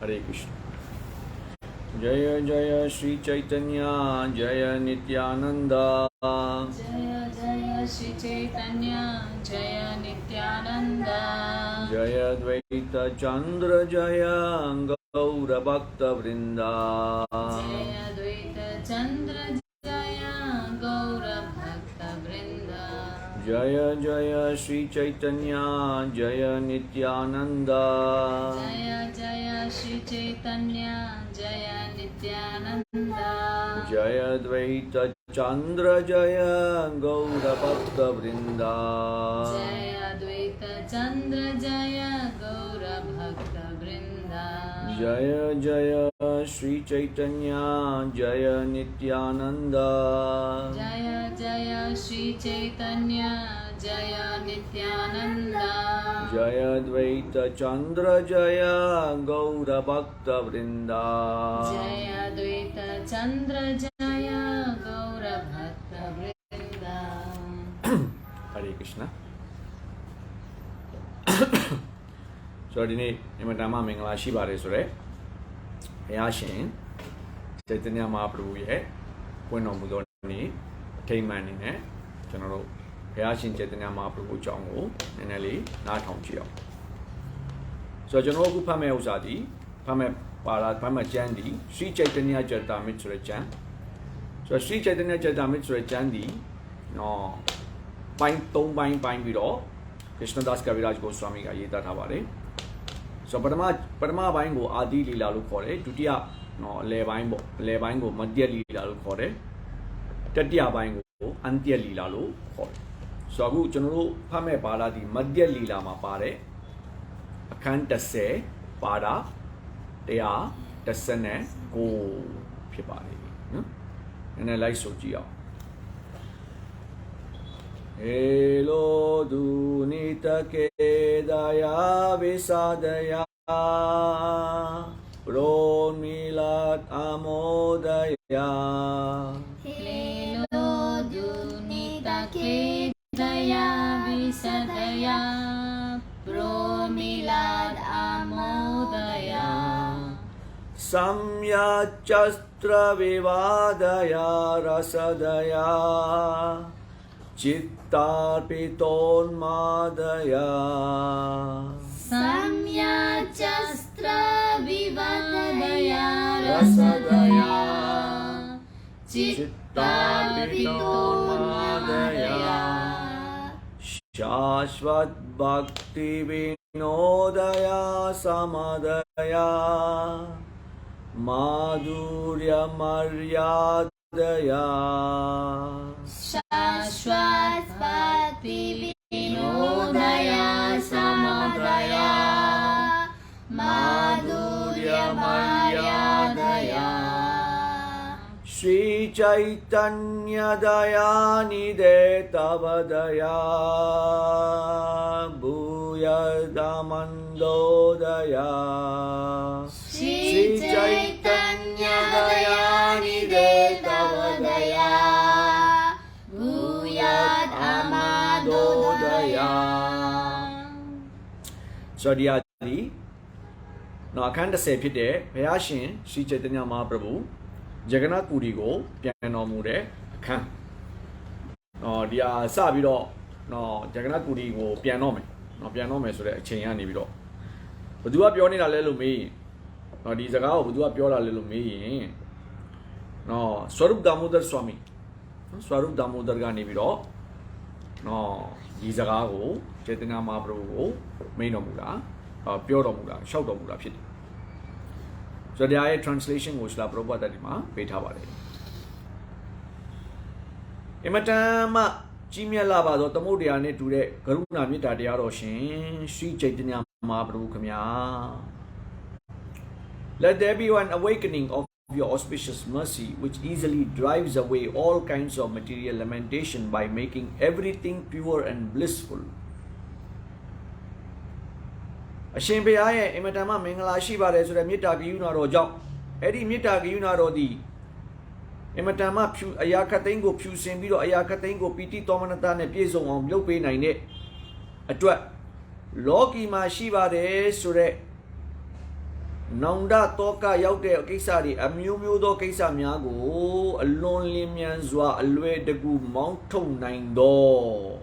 Hare Krishna. Jaya Jaya Sri Chaitanya Jaya Nityananda. Jaya Jaya Sri Chaitanya Jaya Nityananda. Jaya Dvaita Chandra Jaya Gaura Bhakta Vrinda. Jaya Dvaita Chandra Jaya Gaura Bhakta Vrinda. Jaya Jaya Sri Chaitanya Jaya Nityananda. Jaya Jaya Sri Chaitanya Jaya Nityananda. Jaya Dvaita Chandra Jaya Gaura Bhakta Vrinda. Jaya Dvaita Chandra Jaya Gaura Bhakta Vrinda. Jaya Jaya Sri Chaitanya Jaya Nityananda. Jaya Jaya Sri Chaitanya Jaya Nityananda. Jaya Dvaita Chandra Jaya Gaura Bhakta Vrinda. Jaya Dvaita Chandra Jaya Gaura Bhakta Vrinda. Hare Krishna. So today, Imadama Mingala Shiva Resore, Yashin, Chaitanya Mahaprabhu ye, Pueno Mudoni, Tayman in it, General Yashin Chaitanya Mahaprabhu Chango, and Eli, not Honchio. So General Pame Usadi, Pame Para, Pama Chandi, Sri Chaitanya Chatamitra Chan. So Sri Chaitanya Chatamitra Chandi, no, Pine Below, Krishnadas Kaviraj Goswami Gayeta Tavare. So Padma Bango Adi Lila Lukore, Tutia no Levango Madhya Lila Lukore, Tatia Bango, Antia Lila Lukore. So Agu General Pame Pada di Madhya Lila Mapare, Akanta se Pada, Tea, Tasane, Go Pipari. And I like Sojia. Elo dunita kedaya visadaya Promilat amodaya Elo dunita kedaya visadaya Promilad amodaya Samya chastra vivadaya rasadaya Chittarpiton madaya Samya Chastra Vivadaya Rasadaya Chittarpiton madaya Shashvat Bhakti Vinodaya Samadaya Madhurya Maryadaya Shashvat Bhakti Vinodaya Samadaya Madhurya Maryadaya Shri Chaitanya Dayanide Tavadaya Bhuyadamandodaya Shri Chaitanya Dayanide Tavadaya Bhuyat Amadodaya. So Diadi no Akanda se Pite, Payashin, Sri Chaitanya Mahaprabhu, Jagannath Puri go, Piano Mure, Khan. No Dia Sabiro, no Jagannath Puri go, Piano me, no Piano me, so that Chayani Vido. But do up your name a little me. No, these are how do up your little me. No, Swarup Damodar Swami. Swarup Damodar Gani Vido. No, these are how Chaitanya Mahaprabhu, Mainomura, Pure Shout Fit. So the I translation was La Prabhupada Dima, Petavare. Imatama Chimia Lava, Dotamudiane today, Karuna Mita Diaroshin, Sri Chaitanya Mahaprabhu Kamya. Let there be an awakening of your auspicious mercy, which easily drives away all kinds of material lamentation by making everything pure and blissful. Ashin Paya, Imatama Mingala Shiva, as a Mita Guna Rojo, Eddie Mita Guna Rodi, Imatama Ayakatango, Pew Sembiro, Ayakatango, Piti Tomanatane, Piezo on Lope Nine, a twat. Loki Ma Shiva de Sure Nonda toka yaute kisari amu do kisa miago alone limian zwa alwe de gu mountain nine do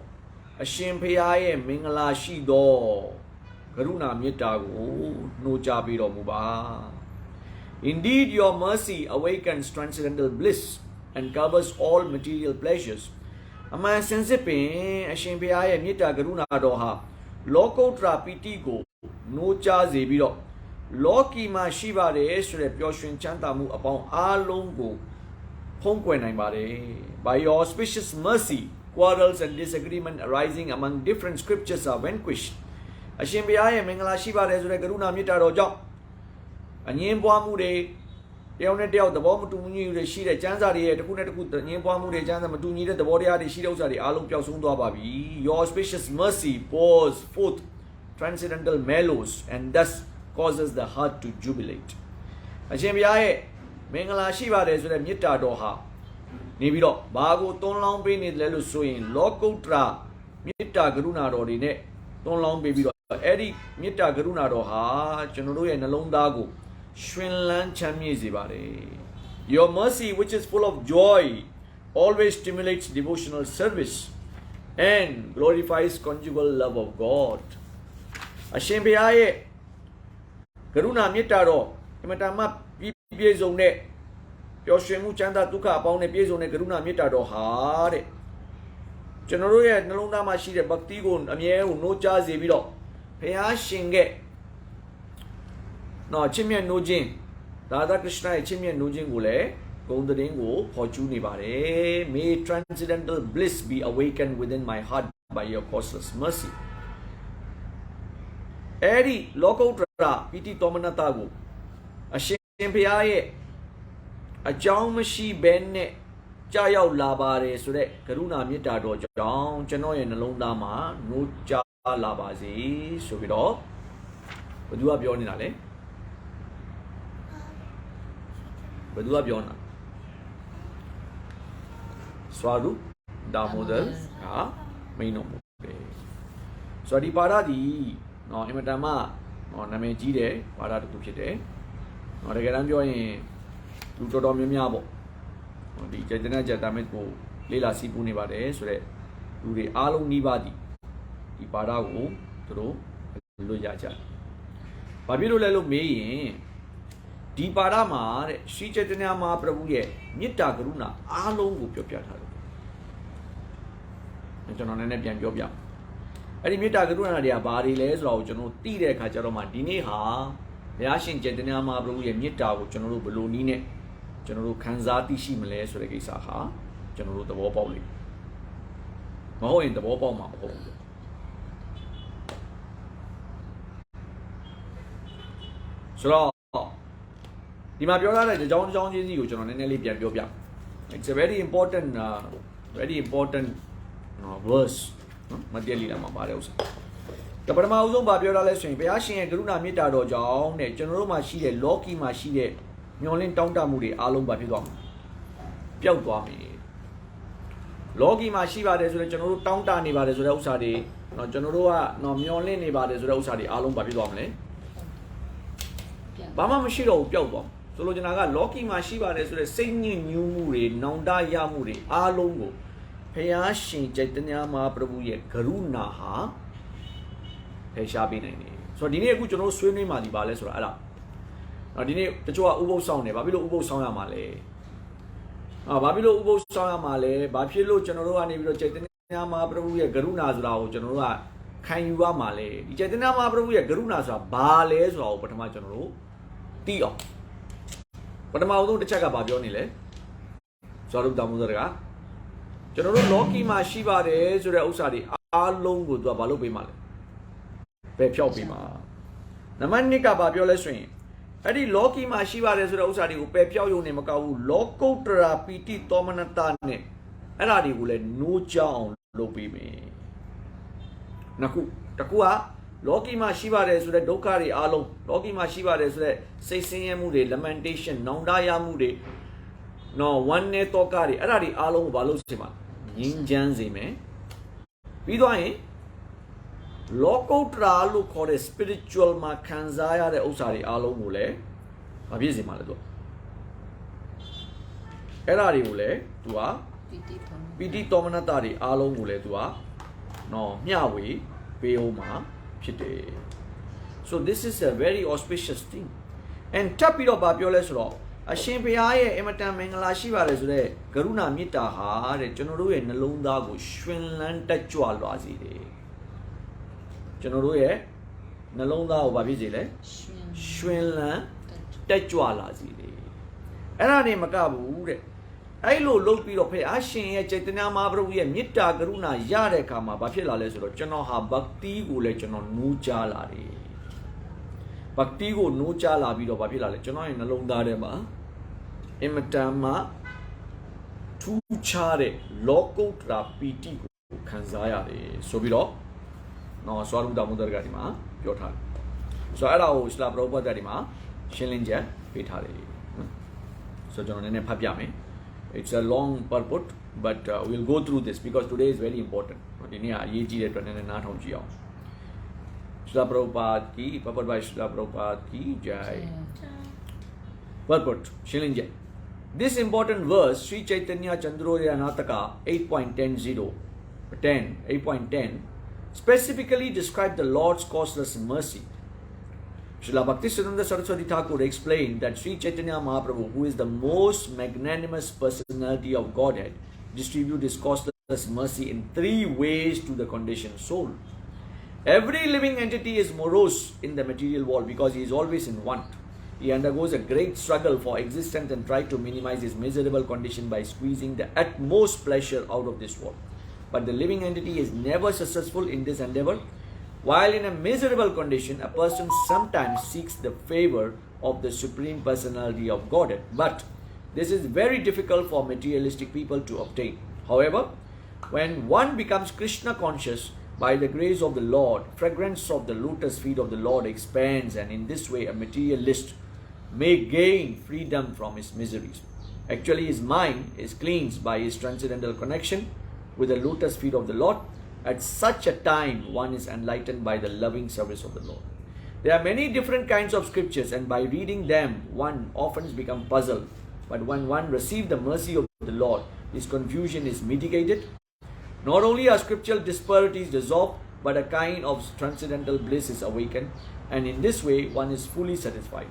a shimpiae mingala shi do Karuna mitago no jabiro muba. Indeed, your mercy awakens transcendental bliss and covers all material pleasures. Ama sensipe a shimpiae mita Karuna doha loco trapitigo no cha zebiro. Loki ma shiva de esre pyoshwin chantamu upon alongo hongkwen by your auspicious mercy, quarrels and disagreement arising among different scriptures are vanquished. Ashimbiaya Mingala Shiva Resure Karuna Mita Rojo Anyemboamu de Deonetel, the bomb to Muni, the Shida Chanzari, the Kunaku, the Nyemboamu de Janza Matuni, the Bodia, the Shidos are the Alum Pyasundo Babi. Your auspicious mercy pours forth transcendental mellows and thus causes the heart to jubilate. Ashimbiae Mingala Shiva Resure Mita Doha Nibiro Bago Ton Long Pin is Lelusuin, Loco Tra Mita Karuna Rodine, Ton Long Baby Eddie Mita Karuna Doha, Chanuru and Alon Dago, Shwinlan Chami Zibare. Your mercy, which is full of joy, always stimulates devotional service and glorifies conjugal love of God. Ashimbiae Karuna Mitaro, Imatama Piezone, Yoshemu Chanda Tuka upon a Piezone Karuna Mitado Hare. Generoya Nalunda Mashi, Baktigun, Amie, no Cha Zebiro, Pea Shinge. No, Chimian Nujin, Radha Krishna, Chimian Nujin Gule, Golden Ingo, Fortune Bare, may transcendental bliss be awakened within my heart by your causeless mercy. Eri loco tra piti tomanatago a shimpiae a jaumashi benne chayao labare sure karuna mita do jong chano and alone dama no cha labazi subido badua bionale badua biona swadu damodar ha maino swadi paradi No, Imatama, no, Namejide, Pada to Pite, or again, join Lutodomiabo, the Jadana Jatameco, Lila Sipuni Bade, so to the Alu Nibadi, the Padago, through Lujaja. Pabilu Lelo May, Di Padama, Shi Chatanama Prabuye, Nita Gruna, Alu Piopia. And on an Epian Jobia. Adi Mita Karuna dia bari les rao jono tire khajaroma dine ha Yashin Chaitanya Mahaprabhu ye Mita ko jono beloni ne jono khanzati shi male so le kaisa ha jono thabo paw le ma ho yin thabo paw ma ma ho so lo di ma pyo la de jaung chin si ko jono nene li pian pyo pya. It's a very important verse. Materially, I'm about it. The Paramazo Babiola lesson, Payashin and Gruna Mita Doja, General Machine, Loki Machine, Nolin Tonta Moody, Alum Babidom. Piauami Loki Mashiva, there's a General Tonta Niva, there's Rosadi, no General, no Miolin Niva, there's Rosadi, Alum Babidom. Bama Mashiro, Piauam. Solojanaga, Loki Mashiva, there's a singing new Muri, Nonda Yamuri, Alongo. Payashin Chaitanya Mahaprabhu ye Karuna ha Peshabi nine. So Dine Gujono swimming Madi Bales or Ala. Now Dine Pachua Ubo sound, Babilo Ubo sound Male. Babilo Ubo sound Male, Babilo General and Evilo Chaitanya Mahaprabhu ye Garunas Rao General Kanyua Male. Chaitanya Mahaprabhu ye Garunas Bales Rao Patama General Tio. Patama to check up Babionile. Sarup Damudara. General Loki Mashiva is Usadi, Along with the Balu Bimal. Pepio Bima. Namanika Babiola swing. Adi Loki Mashiva is Usadi, Pepio Unimaka, Loco Tra Piti Tomanatane, and Adi will let no chow Lopi me. Naku, Takua, Loki Mashiva is the Dokari Alo, Loki Mashiva is the Sesiamude, Lamentation, Nondaya Mude. No, one ne tokari, Aradi Alo Balusima. Yin Janzi me. Vidoe လောကုတ္တရာလို့ခေါ်တဲ့ spiritual မှာခံစားရတဲ့ဥစ္စာတွေအားလုံးကိုလည်းမပြည့်စုံပါလေသူအဲ့ဒါတွေကိုလည်းသူကပီတိတော်မနတတွေအားလုံးကိုလည်းသူကနော်မျှဝေပေးအောင်မှာဖြစ်တယ် so this is a very auspicious thing and တပ်ပြီးတော့ဗာပြောလဲဆိုတော့အရှင်ဘုရားရဲ့အင်မတန်မင်္ဂလာရှိပါတယ်ဆိုတော့ကရုဏာမေတ္တာဟာတဲ့ကျွန်တော်တို့ရဲ့နှလုံးသားကိုရှင်လန်းတက်ကြွလွှာစေတယ်ကျွန်တော်တို့ရဲ့နှလုံးသားကိုဗာဖြစ်စေလဲရှင်လန်းတက်ကြွလာစေတယ်အဲ့ဒါနေမကဘူးတဲ့အဲ့လိုလုပ်ပြီးတော့ဖေအရှင်ရဲ့ចេတနာမဟာပရုရဲ့မေတ္တာကရုဏာရတဲ့အခါမှာဘာဖြစ်လာလဲဆိုတော့ကျွန်တော်ဟာဘဂတိကိုလည်းကျွန်တော်နိုးကြားလာတယ်ဘဂတိကိုနိုးကြားလာပြီးတော့ဘာဖြစ်လာလဲကျွန်တော်ရဲ့နှလုံးသားထဲမှာအင်မတန်မှထူးခြားတဲ့လောကုတ္တရာပီတိကိုခံစားရတယ်ဆိုပြီးတော့နော်ဆွာရုဒ္ဓမုဒ္ဒရာဒီမှာပြောထားတယ်ဆိုတော့အဲ့ဒါကိုစလာပရောပတ်ဒီမှာရှင်းလင်းချက်ပေးထားတယ်ဆိုတော့ကျွန်တော်နည်းနည်းဖတ်ပြမယ်It's a long purport, but we'll go through this because today is very important.ဒီနေ့အရေးကြီးတဲ့အတွက်နည်းနည်းနားထောင်ကြည့်အောင် Srila Prabhupada ki, purport by Srila Prabhupada ki jai. Purport, Shilingja. This important verse, Sri Chaitanya Chandroya Nataka 8.10, specifically describes the Lord's causeless mercy. Srila Bhaktisiddhanta Saraswati Thakur explained that Sri Chaitanya Mahaprabhu, who is the most magnanimous personality of Godhead, distributes his causeless mercy in 3 ways to the conditioned soul. Every living entity is morose in the material world because he is always in want. He undergoes a great struggle for existence and tries to minimize his miserable condition by squeezing the utmost pleasure out of this world. But the living entity is never successful in this endeavor. While in a miserable condition, a person sometimes seeks the favor of the Supreme Personality of Godhead. But this is very difficult for materialistic people to obtain. However, when one becomes Krishna conscious, by the grace of the Lord, fragrance of the lotus feet of the Lord expands, and in this way a materialist may gain freedom from his miseries. Actually, his mind is cleansed by his transcendental connection with the lotus feet of the Lord. At such a time, one is enlightened by the loving service of the Lord. There are many different kinds of scriptures, and by reading them, one often becomes puzzled. But when one receives the mercy of the Lord, his confusion is mitigated. Not only are scriptural disparities dissolved, but a kind of transcendental bliss is awakened, and in this way, one is fully satisfied.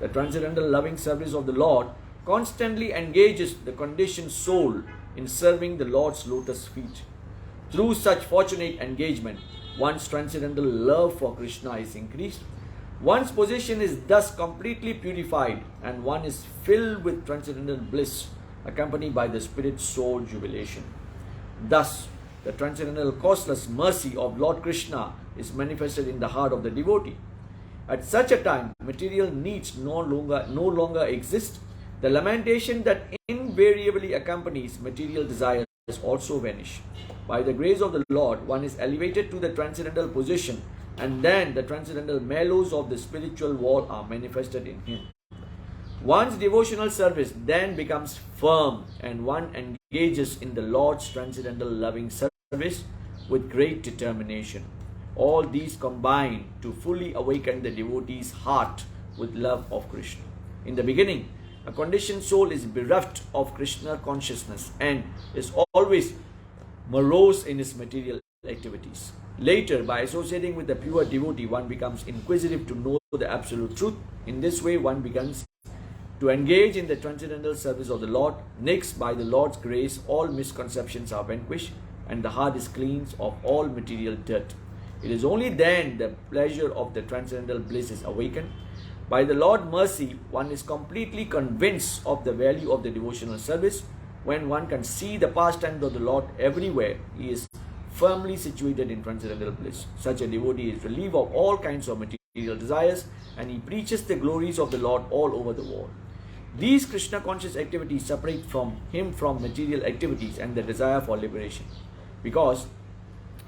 The transcendental loving service of the Lord constantly engages the conditioned soul in serving the Lord's lotus feet. Through such fortunate engagement, one's transcendental love for Krishna is increased. One's position is thus completely purified, and one is filled with transcendental bliss, accompanied by the spirit-soul jubilation. Thus, the transcendental causeless mercy of Lord Krishna is manifested in the heart of the devotee. At such a time, material needs no longer exist. The lamentation that invariably accompanies material desires also vanish. By the grace of the Lord, one is elevated to the transcendental position, and then the transcendental mellows of the spiritual world are manifested in him. One's devotional service then becomes firm, and one engages in the Lord's transcendental loving service with great determination. All these combine to fully awaken the devotee's heart with love of Krishna. In the beginning, a conditioned soul is bereft of Krishna consciousness and is always morose in his material activities. Later, by associating with the pure devotee, one becomes inquisitive to know the absolute truth. In this way, one begins to engage in the transcendental service of the Lord. Next, by the Lord's grace, all misconceptions are vanquished and the heart is cleansed of all material dirt. It is only then the pleasure of the transcendental bliss is awakened. By the Lord's mercy, one is completely convinced of the value of the devotional service. When one can see the pastimes of the Lord everywhere, he is firmly situated in transcendental bliss. Such a devotee is relieved of all kinds of material desires, and he preaches the glories of the Lord all over the world. These Krishna conscious activities separate him from material activities and the desire for liberation. Because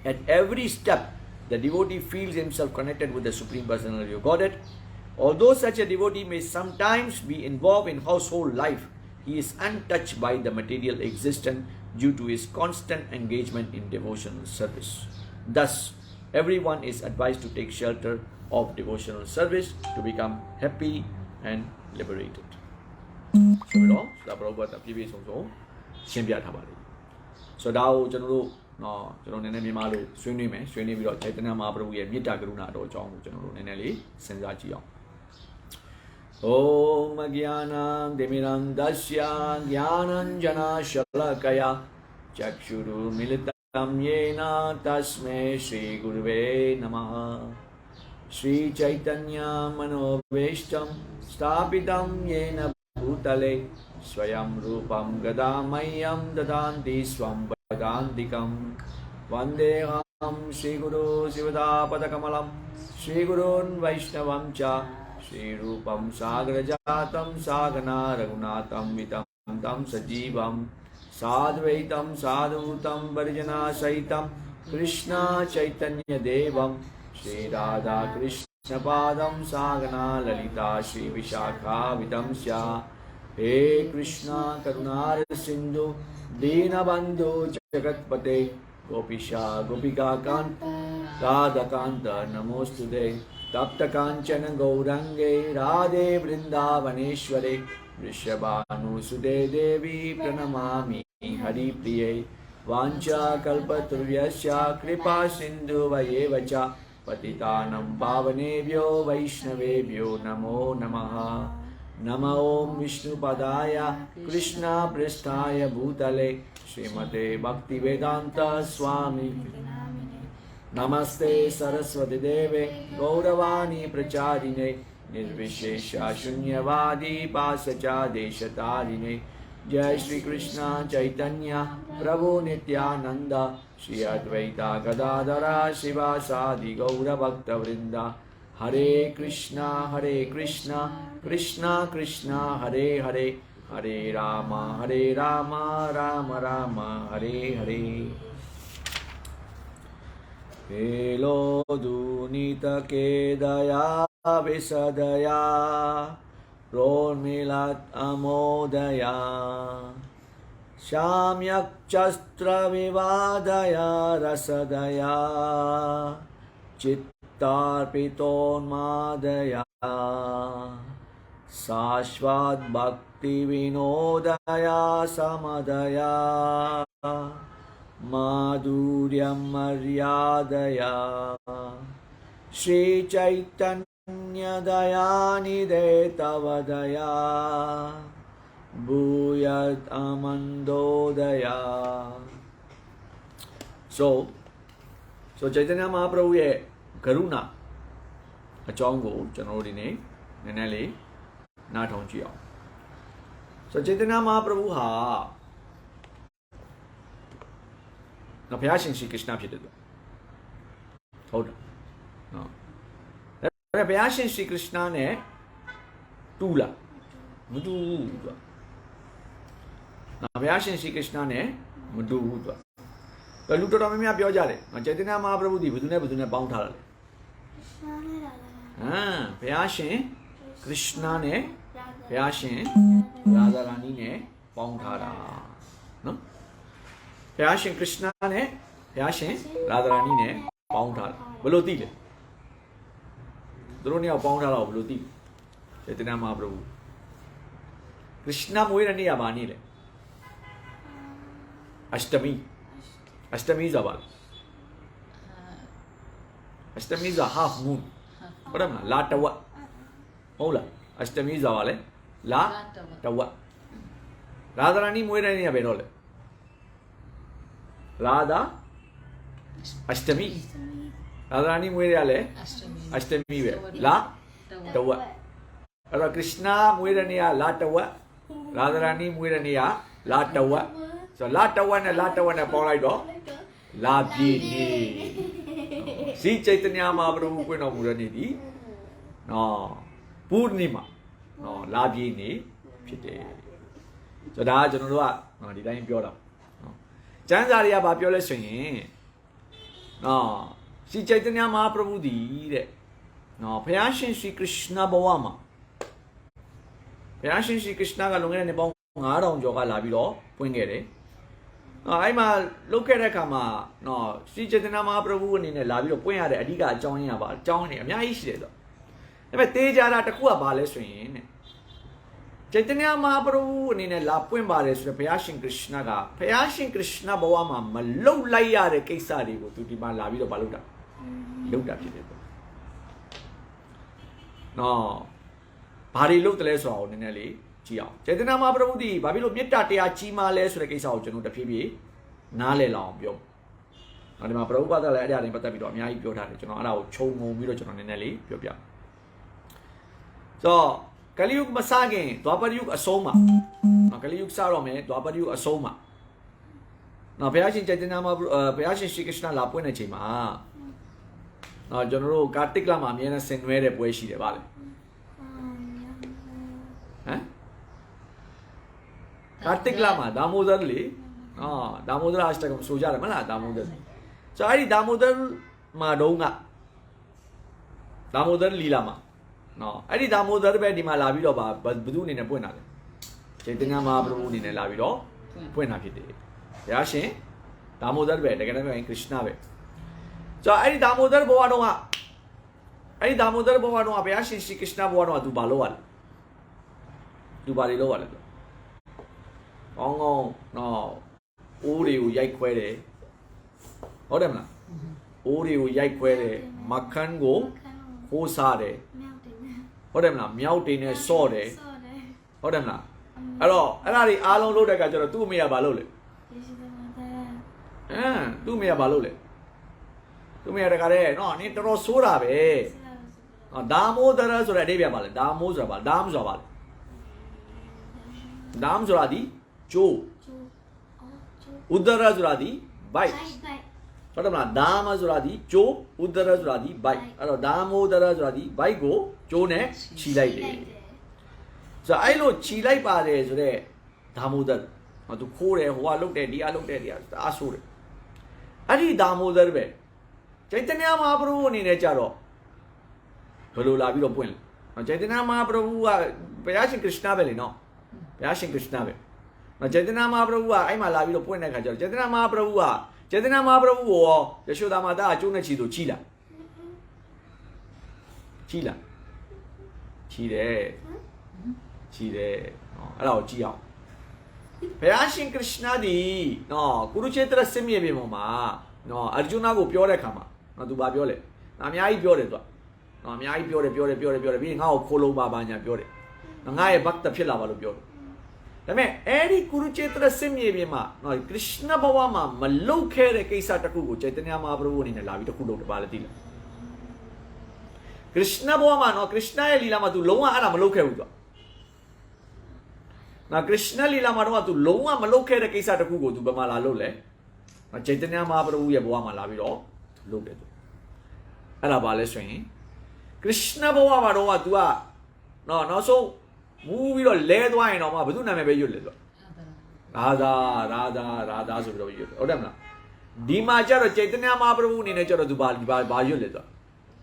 at every step, the devotee feels himself connected with the Supreme Personality of Godhead. Although such a devotee may sometimes be involved in household life, he is untouched by the material existence due to his constant engagement in devotional service. Thus, everyone is advised to take shelter of devotional service to become happy and liberated ဆိုတော့ဒါဘရောဘတ်ပြည့်ပြည့်စုံစုံရှင်းပြထားပါလိမ့်ဆိုတော့ဒါကိုကျွန်တော်တို့ကျွန်တော်နည်းနည်းမြန်မာလို့ဆွေးနွေးမယ်ဆွေးနွေးပြီးတော့ใจတနာမဟာပရုရဲ့မေတ္တာကရုဏာတော်အကြောင်းကိုကျွန်တော်တို့နည်းနည်းလေးစဉ်းစားကြည့်အောင်Om Jnanam Timirandasya Jnananjana Shalakaya Chakshuru Militam Yena Tasme Shri Guruve Namaha Shri Chaitanya Manobhishtam Stapitam Yena Bhutale Swayam Rupam Gadamayam Dadanti Swam Padantikam Vandeham Shri Guru Sivadapatakamallam Shri Gurun Vaishnavam Cha Shri Rupam Sagrajatam Sagana Raghunatam Vitam Tam Sajivam Sadvaitam Sadhutam Parijana Saitam Krishna Chaitanya Devam Shri Radha Krishna Padam Sagana Lalita Shri Vishakha Vitam Sya He Krishna Karunar Sindhu Dina Bandhu Jagatpate Gopisha Gopika Kanta Radha Kanta Namostude Tapta Kanchana Gaurange Radhe Vrindavaneshware Vrishabhanu Sude Devi Pranamami Hari Priye Vancha Kalpatruvyasya Kripa Sindhu Vayevacha Patitanam Pavanebhyo Vaishnavebhyo Namo Namaha Nama Om Vishnu Padaya Krishna Prasthaya Bhutale Srimate Bhaktivedanta Swami Namaste Saraswati Deve Gauravani Pracharine Nirvishesha Shunyavadi Pasacha Deshatarine Jai Shri Krishna Chaitanya Prabhu Nityananda Shri Advaita Gadadara Sivasadi Gaura Bhakta Vrinda Hare Krishna Krishna Krishna Hare Hare Hare Rama Rama Rama Hare Hare Helo Dunita Kedaya Visadaya Ronmilat Amodaya Shamyak Chastra Vivadaya Rasadaya Chittarpiton Madaya Sashvad Bhakti Vinodaya Samadaya Madhuryam Maryadaya Shri Chaitanya Dayanide Tavadaya Bhuyat Amandodaya So Chaitanya Mahaprabhu ရဲ့ကရုဏာအကြောင်းကိုကျွန်တော်တို့ဒီနေ့နည်းနည်းလေးနားထောင်ကြည့်အောင်ဆိုChaitanya Mahaprabhu ဟာဘုရားရှင်ရှိခရစ်ယာန်ဖြစ်တယ်ဟုတ်တယ်နော်ဒါပေမဲ့ဘုရားရှင်ရှိခရစ်ယာန်နဲ့တူလားမတူဘူးသူကဘုရားရှင်ရှိခရစ်ယာန်နဲ့မတူဘူးသူကလူတော်တော်များများပြောကြတယ်Chaitanya Mahaprabhu ဒီဘယ်သူနဲ့ပေါင်းထားတာလဲဘုရားရှင်ခရစ်ယာန်နဲ့ဘုရားရှင်ရာဇာရာနီနဲ့ပေါင်းထားတာနော်ဘုရားရှင်ခရစ်ယာန်နဲ့ဘုရားရှင်ရာဇာရာနီနဲ့ပေါင်းထားတာဘယ်လိုသိလဲသူတို့နှစ်ယောက်ပေါင်းထားတာဘယ်လိုသိလဲChaitanya Mahaprabhuခရစ်ယာန်မွေးတဲ့နေ့ကဘာနေ့လဲAshtami is a Ashtami is a half moon. What am I? La Tawa. Hola. Ashtami is a La Tawa. Radharani Muirani a Benole. Radha Ashtami. Radharani Muirale Ashtami. La Tawa. Krishna Muirania La Tawa. Radharani Muirania La Tawa. So Latawa and Polaido La Bini See Chaitanya Mahaprabhu Queen of Muranidi No Purnima No La Bini Pite So that's another no did I impure up Chansaria Babiola singing No See Chaitanya Mahaprabhu di No Payashin Sri Krishna Bawama Payashin Sri Krishna Galunga and Bong Around Yoga Labilo Pungere အဲ့မှာလုတ်ခဲ့တဲ့အခါမှာနော်စီချေတနာမဟာပရဗုအနေနဲ့လာပြီးတော့ပွင့်ရတဲ့အဓိကအကြောင်းရင်းကပါအကြောင်းရင်းအများကြီးရှိတယ်ဆိုဒါပေမဲ့တေးကြတာတစ်ခုကဘာလဲဆိုရင်တဲ့ချေတနာမဟာပရဗုအနေနဲ့လာပွင့်ပါတယ်ဆိုတော့ဘုရားရှင်ကရစ်နာကဘုရားရှင်ကရစ်နာဘဝမှာမလုတ်လိုက်ရတဲ့ကိစ္စတွေကိုသူဒီမှာလာပြီးတော့မလုတ်တာလုတ်တာဖြစ်တယ်ပေါ့နော်ဘာတွေလုတ်တယ်လဲဆိုတော့နည်းနည်းလေးကြည့်အောင်ချေတနာမဟာပရဗုဒီဘာဖြစ်လို့မေတ္တာတရားကြီးမားလဲဆိုတဲ့ကိစ္စကိုကျွန်တော်တဖြည်းဖြည်းနားလည်လောက်အောင်ပြော။ဒီမှာပရဗုပ္ပဒလည်းအဲ့ဒါနဲ့ပတ်သက်ပြီးတော့အများကြီးပြောထားတယ်ကျွန်တော်အဲ့ဒါကိုခြုံငုံပြီးတော့ကျွန်တော်နည်းနည်းလေးပြောပြ။ဆိုတော့ကလီယုမစခင်ဒွါပရိယုအဆုံးမှာကလီယုစတော့မယ်ဒွါပရိယုအဆုံးမှာနော်ဘုရားရှင်ကျမ်းမှာဘုရားရှင်ရှိခရစ်လာပွင့်တဲ့ချိန်မှာနော်ကျွန်တော်တို့ကာတစ်လမှာအများနဲ့ဆင်နွှဲတဲ့ပွဲရှိတယ်ဗါလေ။ဟမ်ကာတစ်လမှာဒါမိုးသားလေဒါမိုးသားအစတကဆိုကြတယ်မလားဒါမိုးသားဆိုအဲ့ဒီဒါမိုးသားမှာတော့ကဒါမိုးသားလီလာမှာနော်အဲ့ဒီဒါမိုးသားပဲဒီမှာလာပြီးတော့ဘယ်သူအနေနဲ့ပွင့်တာလဲခြေတငါမဟာပရဗုအနေနဲ့လာပြီးတော့ပွင့်တာဖြစ်တယ်ဘုရားရှင်ဒါမိုးသားပဲတကယ်တမ်းပြောရင်ခရစ်နာပဲဆိုအဲ့ဒီဒါမိုးသားဘဝတော့ကအဲ့ဒီဒါမိုးသားဘဝတော့ဘုရားရှင်ရှိခရစ်နာဘဝတော့သူဘာလို့ ရလဲသူဘာတွေလုပ်ရလဲကောင်းကောင်းနော်အိုးတွေကိုရိုက်ခွဲတယ်ဟုတ်တယ်မလားအိုးတွေကိုရိုက်ခွဲတယ်မခန်းကိုခိုးစားတယ်ဟုတ်တယ်မလားမြောက်တွေနဲ့စော့တယ်ဟုတ်တယ်မလားအဲ့တော့အဲ့ဒါတွေအားလုံးလုပ်တဲ့အခါကျတော့သူ့အမေကဘာလုပ်လဲသူ့အမေကဘာလုပ်လဲသူ့အမေကတခါတည်းနော်နင်တော်တော်ဆိုးတာပဲနော်ဒါမိုးဒရဆိုတဲ့အဓိပ္ပာယ်ပါလေဒါမိုးဆိုတာပါဒါမဆိုတာပါလေဒါမဆိုတာဒီကျိုးဥဒရဆိုတာဒီဘိုက်ဟုတ်တယ်မလားဒါမဆိုတာဒီကျိုးဥဒရဆိုတာဒီဘိုက်အဲ့တော့ဒါမိုးဒရဆိုတာဒီဘိုက်ကိုကျိုးနဲ့ခြီလိုက်တယ်ဆိုတော့အဲ့လိုခြီလိုက်ပါတယ်ဆိုတော့ဒါမိုးဒရဟိုသူခိုးတယ်ဟိုကလုတ်တယ်ဒီကလုတ်တယ်ဒီကအားဆိုးတယ်အဲ့ဒီဒါမိုးဒရပဲကျိတ္တနမဟာပရဗုအနေနဲ့ကြတော့ဘယ်လိုလာပြီးတော့ပွင့်လဲကျိတ္တနမဟာပရဗုကဘုရားရှင်ကရစ်နာပဲလေနော်ဘုရားရှင်ကရစ်နာပဲနော်ចេတနာမဟာပရဗုကအဲ့မှာလာပြီးတော့ပွင့်တဲ့ခါကျတော့ចេတနာမဟာပရဗုကចេတနာမဟာပရဗုကိုရောယရှုဒါမာတာအကျိုးနဲ့ချီသူချီလာချီတယ်နော်အဲ့ဒါကိုကြည့်အောင်ဘုရားရှင်ကရစ်နာဒီနော်ကုရုချေတရစစ်မြေပြင်ပေါ်မှာနော်အာဂျုနာကိုပြောတဲ့ခါမှာနော်သူဘာပြောလဲအများကြီးပြောတယ်သူကနော်အများကြီးပြောတယ်ပြီးရင်ငါ့ကိုခိုးလုံးပါညာပြောတယ်ငါရဲ့ဘတ်တဖြစ်လာပါလို့ပြောတယ်ဒါပေမဲ့အဲ့ဒီကုရုချေတရစစ်မြေပြင်မှာနော်ကရစ်နာဘဝမှာမလုတ်ခဲ့တဲ့ကိစ္စတစ်ခုကိုចេတနာမဟာပရဗုအနေနဲ့လာပြီးတစ်ခုလုပ်တယ်ပါလေသိလားကရစ်နာဘဝမှာနော်ကရစ်နာရဲ့လီလာမှာ तू လုံးဝအဲ့ဒါမလုတ်ခဲ့ဘူးသူနော်ကရစ်နာလီလာမှာတော့ तू လုံးဝမလုတ်ခဲ့တဲ့ကိစ္စတစ်ခုကို तू ဘယ်မှာလာလုပ်လဲနော်ចេတနာမဟာပရဗုရဲ့ဘဝမှာလာပြီးတော့လုပ်တယ်သူအဲ့ဒါပါလဲဆိုရင်ကရစ်နာဘဝမှာတော့ तू ကနော်နောက်ဆုံးမူးပြီးတော့လဲသွားရင်တော့မှဘယ်သူနာမည်ပဲရွတ်လဲဆိုရာသာဆိုပြီးတော့ရွတ်တယ်ဟုတ်တယ်မလားဒီမှာကျတော့ចេတနာမဟာပရဗုအနေနဲ့ကျတော့ तू ဘာရွတ်လဲဆို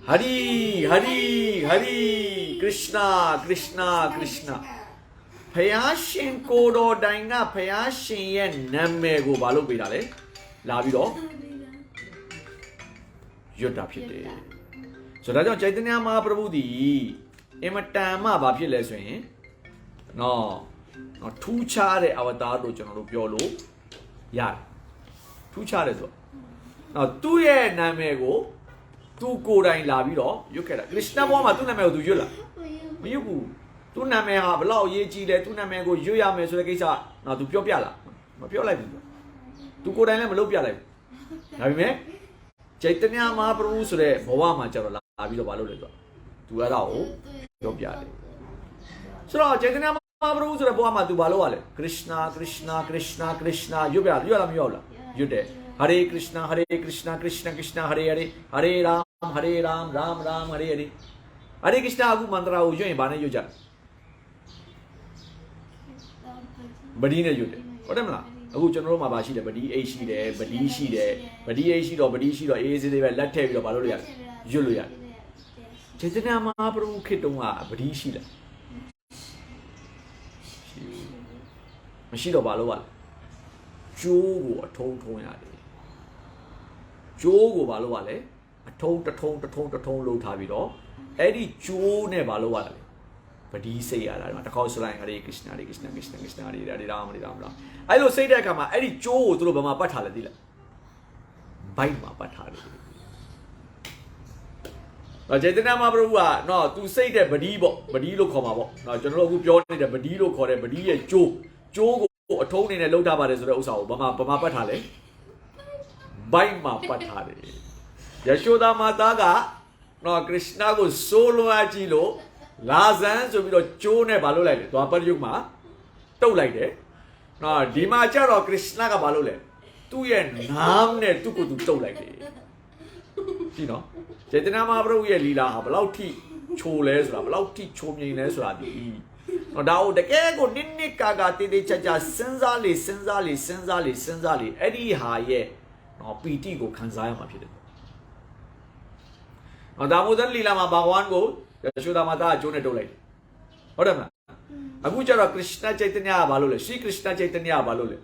ဟရီခရစ်နာဖယားရှင်ကိုတော်တိုင်ကဖယားရှင်ရဲ့နာမည်ကိုဘာလုပ်ပေးတာလဲလာပြီးတော့ရွတ်တာဖြစ်တယ်ဆိုတော့ဒါကြောင့်ចេတနာမဟာပရဗုဒီအင်မတန်မှဘာဖြစ်လဲဆိုရင်နော်ထူးခြားတဲ့အဝတာလို့ကျွန်တော်တို့ပြောလို့ရတယ်ထူးခြားတယ်ဆိုတော့သူ့ရဲ့နာမည်ကိုသူကိုယ်တိုင်လာပြီးတော့ရွတ်ခဲ့တာကရစ်နာဘဝမှာသူ့နာမည်ကိုသူရွတ်လာမရွတ်ဘူးသူ့နာမည်ဟာဘလောက်အရေးကြီးလဲသူ့နာမည်ကိုရွတ်ရမယ်ဆိုတဲ့ကိစ္စနော်သူပြောပြလာမပြောလိုက်ဘူးသူကိုယ်တိုင်လည်းမလုပ်ပြလိုက်ဘူးဒါပေမဲ့ចេတနာမဟာပရဗုဆိုတဲ့ဘဝမှာကျတော့လာပြီးတော့မလုပ်လဲဆိုတော့သူအဲ့ဒါကိုပြောပြတယ်ဆိုတော့ចេတနာမဟာပရဗုဆိုတဲ့ဘဝမှာသူဘာလုပ်ရလဲကရစ်နာရွတ်ပြရွတ်လားမရွတ်လားရွတ်တယ်ဟရေကရစ်နာဟရေရမ်ရာမ်ဟရေကရစ်နာအခုမန္တရာကိုရွတ်ရင်ဘာနဲ့ရွတ်ကြလဲဗဒီနဲ့ရွတ်တယ်ဟုတ်တယ်မလားအခုကျွန်တော်တို့မှာဘာရှိလဲဗဒီ H ရှိတယ်ဗဒီရှိတယ်ဗဒီ H ရှိတော့အေးစေးသေးပဲလက်ထည့်ပြီးတော့ဘာလုပ်လို့ရလဲရွတ်လို့ရတယ်ចេတနာမဟာပရဗုခေတ္တုံးကဗဒီရှိလားမရှိတော့ဘာလို့ ရလဲ ကျိုးကိုအထုံးထုံးရတယ်ကျိုးကိုဘာလို့ လဲအထုံးတထုံးလို့ထားပြီးတော့အဲ့ဒီကျိုးနဲ့ဘာလို့ လဲပတိစိတ်ရတာတခေါက်စလိုက်ဟရေကစ္စနာဟရေကစ္စနာကစ္စနာကစ္စနာဟရေရာမအဲ့လိုစိတ်တဲ့အခါမှာအဲ့ဒီကျိုးကိုသူတို့ဘာမှပတ်ထားလဲသိလားဘိုက်မှာပတ်ထားတယ်ကျေတနာမဘရုကနော်သူစိတ်တဲ့ပတိပေါ့ပတိလို့ခေါ်မှာပေါ့နော်ကျွန်တော်တို့အခုပြောနေတဲ့ပတိလို့ခေါ်တဲ့ပတိရဲ့ကျိုးကိုအထုံးနေနဲ့လှုပ်ထားပါတယ်ဆိုတဲ့ဥစ္စာကိုဘာမှပတ်ထားလဲဘိုက်မှာပတ်ထားတယ်ယရှုဒမာတာကနော်ခရစ်နာကိုဆိုလိုအပ်ကြည့်လို့လာဇန်ဆိုပြီးတော့ကျိုးနဲ့ဘာလုပ်လိုက်လဲသွားပရိယုတ်မှာတုတ်လိုက်တယ်နော်ဒီမှာကျတော့ခရစ်နာကဘာလုပ်လဲသူ့ရဲ့နာမ်နဲ့သူ့ကိုယ်သူတုတ်လိုက်တယ်ကြည့်နော်ကျေတနာမဘရုရဲ့လီလာဟာဘယ်လောက်ထိချိုလဲဆိုတာဘယ်လောက်ထိချိုမြိန်လဲဆိုတာဒီနော်ဒါကိုတကယ်ကိုနစ်နစ်ကာကာတေးသေးချာချာစဉ်းစားလေအဲ့ဒီဟာရဲ့နော်ပီတိကိုခံစားရမှာဖြစ်တယ်နော်ဒါမို့သလီလာမှာဘာဝန်ကိုယရှုဒမာတာအကျိုးနဲ့တုတ်လိုက်ဟုတ်တယ်မလားအခုကျတော့ခရစ်ယာန်ချိတ်တညာကဘာလို့လဲရှီခရစ်ယာန်ချိတ်တညာကဘာလို့လဲ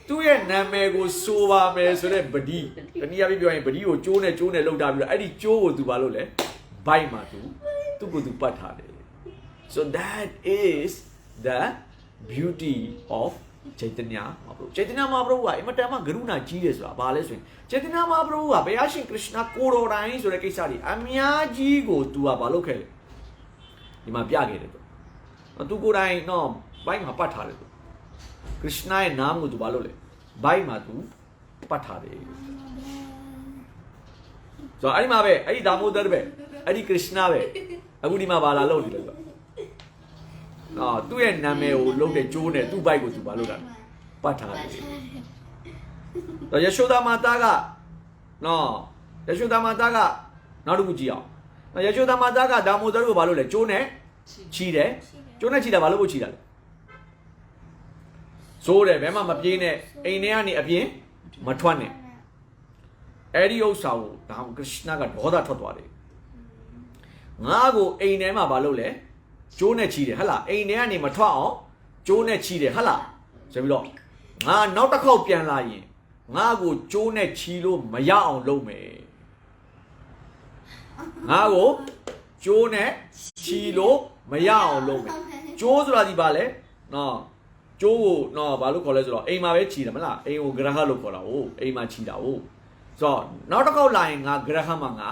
သူ့ရဲ့နာမည်ကိုဆိုပါမယ်ဆိုတဲ့ဗဒီတနည်းအားဖြင့်ပြောရင်ဗဒီကိုကျိုးနဲ့လှုပ်ထားပြီးတော့အဲ့ဒီကျိုးကိုသူဘာလို့လဲဘိုက်မှာသူ့ကိုသူပတ်ထားတယ် so that is the beauty of Chaitanya Mahaprabhu Chaitanya Mahaprabhu ကအင်မတန်မှကရုဏာကြီးတယ်ဆိုတာဘာလဲဆိုရင် Chaitanya Mahaprabhu ကဘုရားရှင်ခရစ်ယာန်ကိုတော်တိုင်ဆိုတဲ့ကိစ္စတွေအများကြီးကိုသူကဘာလုပ်ခဲ့လဲဒီမှာပြခဲ့တယ်သူကိုယ်တိုင်တော့ဘိုက်မှာပတ်ထားတယ်ခရစ်ယာန်ရဲ့နာမ်ကိုသူဘာလုပ်လဲဘိုက်မှာသူပတ်ထားတယ်ဆိုတော့အဲ့ဒီမှာပဲအဲ့ဒီဒါမိုဒရပဲအဲ့ဒီခရစ်ယာန်ပဲအခုဒီမှာဘာလာလုပ်နေလဲဆိုတော့သူ့ရဲ့နာမည်ကိုလုပ်တဲ့ကျိုးနဲ့သူ့ဘိုက်ကိုသူဘာလုပ်တာပတ်ထားတယ်တော့ယရှုဒမာတာကနော်ယရှုဒမာတာကနောက်တစ်ခုကြည့်အောင်ယရှုဒမာတာကဒါမိုဒရကိုဘာလုပ်လဲကျိုးနဲ့ချီတယ်ကျိုးနဲ့ချီတာဘာလို့ဖို့ချီတာလဲဆိုးတယ်ဘယ်မှမပြေးနဲ့အိမ်ထဲကနေအပြင်မထွက်နဲ့အဲ့ဒီဥစ္စာကိုဒါခရစ်ယာန်ကဒေါသထွက်သွားတယ်ငါ့ကိုအိမ်ထဲမှာဘာလုပ်လဲကျိုးနဲ့ချီတယ်ဟဟလားအိမ်ထဲကနေမထွက်အောင်ကျိုးနဲ့ချီတယ်ဟဟလားဆိုပြီးတော့ငါနောက်တစ်ခေါက်ပြန်လာရင်ငါ့ကိုကျိုးနဲ့ချီလို့မရအောင်လုပ်မယ်ငါ့ကိုကျိုးနဲ့ချီလို့မရအောင်လုပ်မယ်ကျိုးဆိုတာဒီပါလဲနော်ကျိုးကိုနော်ဘာလို့ခေါ်လဲဆိုတော့အိမ်မှာပဲချီတယ်မလားအိမ်ကိုဂရဟလို့ခေါ်တာဟုတ်အိမ်မှာချီတာဟုတ်ဆိုတော့နောက်တစ်ခေါက်လာရင်ငါဂရဟမှာငါ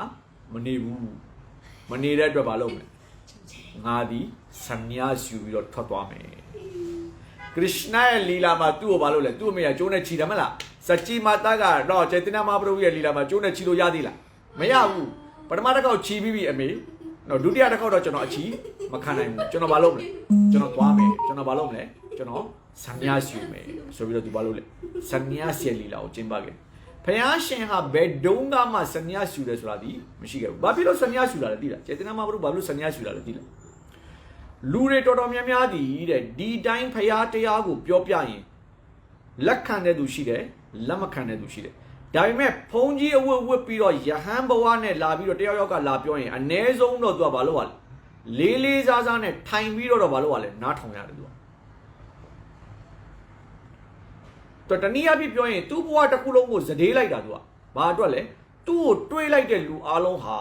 မနေဘူးမနေတဲ့အတွက်ဘာလုပ်မလဲငါဒီဆံညာယူပြီးတော့ထွက်သွားမယ်ခရစ်ယာန်ရဲ့လီလာမှာသူ့ကိုဘာလုပ်လဲသူ့အမေကကျိုးနဲ့ချီတယ်မလားစัจจิမာတာကတော့ចេတနာမဟာပရုရဲ့လီလာမှာကျိုးနဲ့ချီလို့ရသေးလားမရဘူးပထမတစ်ခေါက်ချီပြီးပြီအမေနော်ဒုတိယတစ်ခေါက်တော့ကျွန်တော်အချီမခံနိုင်ဘူးကျွန်တော်ဘာလုပ်မလဲကျွန်တော်သွားမယ်ကျွန်တော်ဘာလုပ်မလဲကျွန်တော်ဆံညာယူမယ်ဆိုပြီးတော့သူဘာလုပ်လဲဆံညာစီလီလာကိုကျင်းပခဲ့ဖယားရှင်ဟာဘယ်ဒုံကမှဆံညာယူတယ်ဆိုတာဒီမရှိခဲ့ဘူးဘာဖြစ်လို့ဆံညာယူလာလဲသိလားចេတနာမဟာပရုဘာလို့ဆံညာယူလာလဲသိလားလူတွေတော်တော်များများဒီတဲ့ဒီတိုင်းဖယားတရားကိုပြောပြရင်လက်ခံတဲ့သူရှိတယ်လက်မခံတဲ့သူရှိတယ်ဒါပေမဲ့ဘုန်းကြီးအဝတ်ဝတ်ပြီးတော့ယဟန်ဘဝနဲ့လာပြီးတော့တယောက်ကလာပြောရင်အ ਨੇ ဆုံးတော့သူကဘာလုပ်ရလဲလေးလေးစားစားနဲ့ထိုင်ပြီးတော့ဘာလုပ်ရလဲနားထောင်ရတယ်သူကတနည်းအားဖြင့်ပြောရင်သူ့ဘဝတစ်ခုလုံးကိုဇဒေးလိုက်တာသူကဘာအတွက်လဲသူ့ကိုတွေးလိုက်တဲ့လူအားလုံးဟာ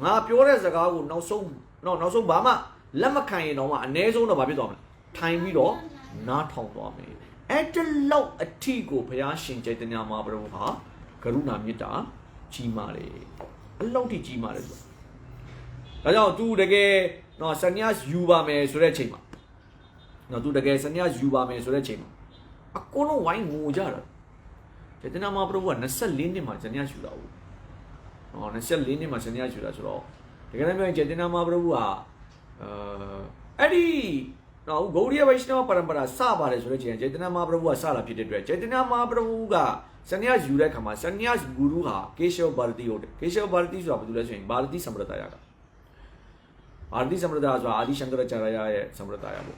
ငါပြောတဲ့စကားကိုနောက်ဆုံးဘာမှလက်မခံရင်တော့မှအ ਨੇ ဆုံးတော့ဘာဖြစ်သွားမလဲထိုင်ပြီးတော့နားထောင်သွားမယ်အဲ့တလောက်အထီကိုဘုရားရှင်ចេတနာမဟာပရုဟာကရုဏာမေတ္တာကြီးမားတယ်အလောက်ထိကြီးမားတယ်ဆိုဒါကြောင့်သူတကယ်နော်ဆန်ညာယူပါမယ်ဆိုတဲ့အချိန်မှာနော်သူတကယ်ဆန်ညာယူပါမယ်ဆိုတဲ့အချိန်မှာအကုန်လုံးဝိုင်းငိုကြတာចេတနာမဟာပရုက24နှစ်မှာဆန်ညာယူတာဟုတ်နော်24နှစ်မှာဆန်ညာယူတာဆိုတော့တကယ်တမ်းပြောရင်ចេတနာမဟာပရုကအဲ့ဒီနော်ဂௌရီယဝိရှနဝပရံပရာစပါတယ်ဆိုတော့ចេတနာမဟာပရုကစလာဖြစ်တဲ့အတွက်ចេတနာမဟာပရုကဆန်ညာယူတဲ့ခါမှာဆန်ညာဂူရုဟာကေရှောဘာရတိဟုတ်တယ်ကေရှောဘာရတိဆိုတာဘာလို့လဲဆိုရင်ဘာရတိစံပရတာယကဘာရတိစံပရတာဆိုတာအာဒီရှံကရချာရရဲ့စံပရတာယပေါ့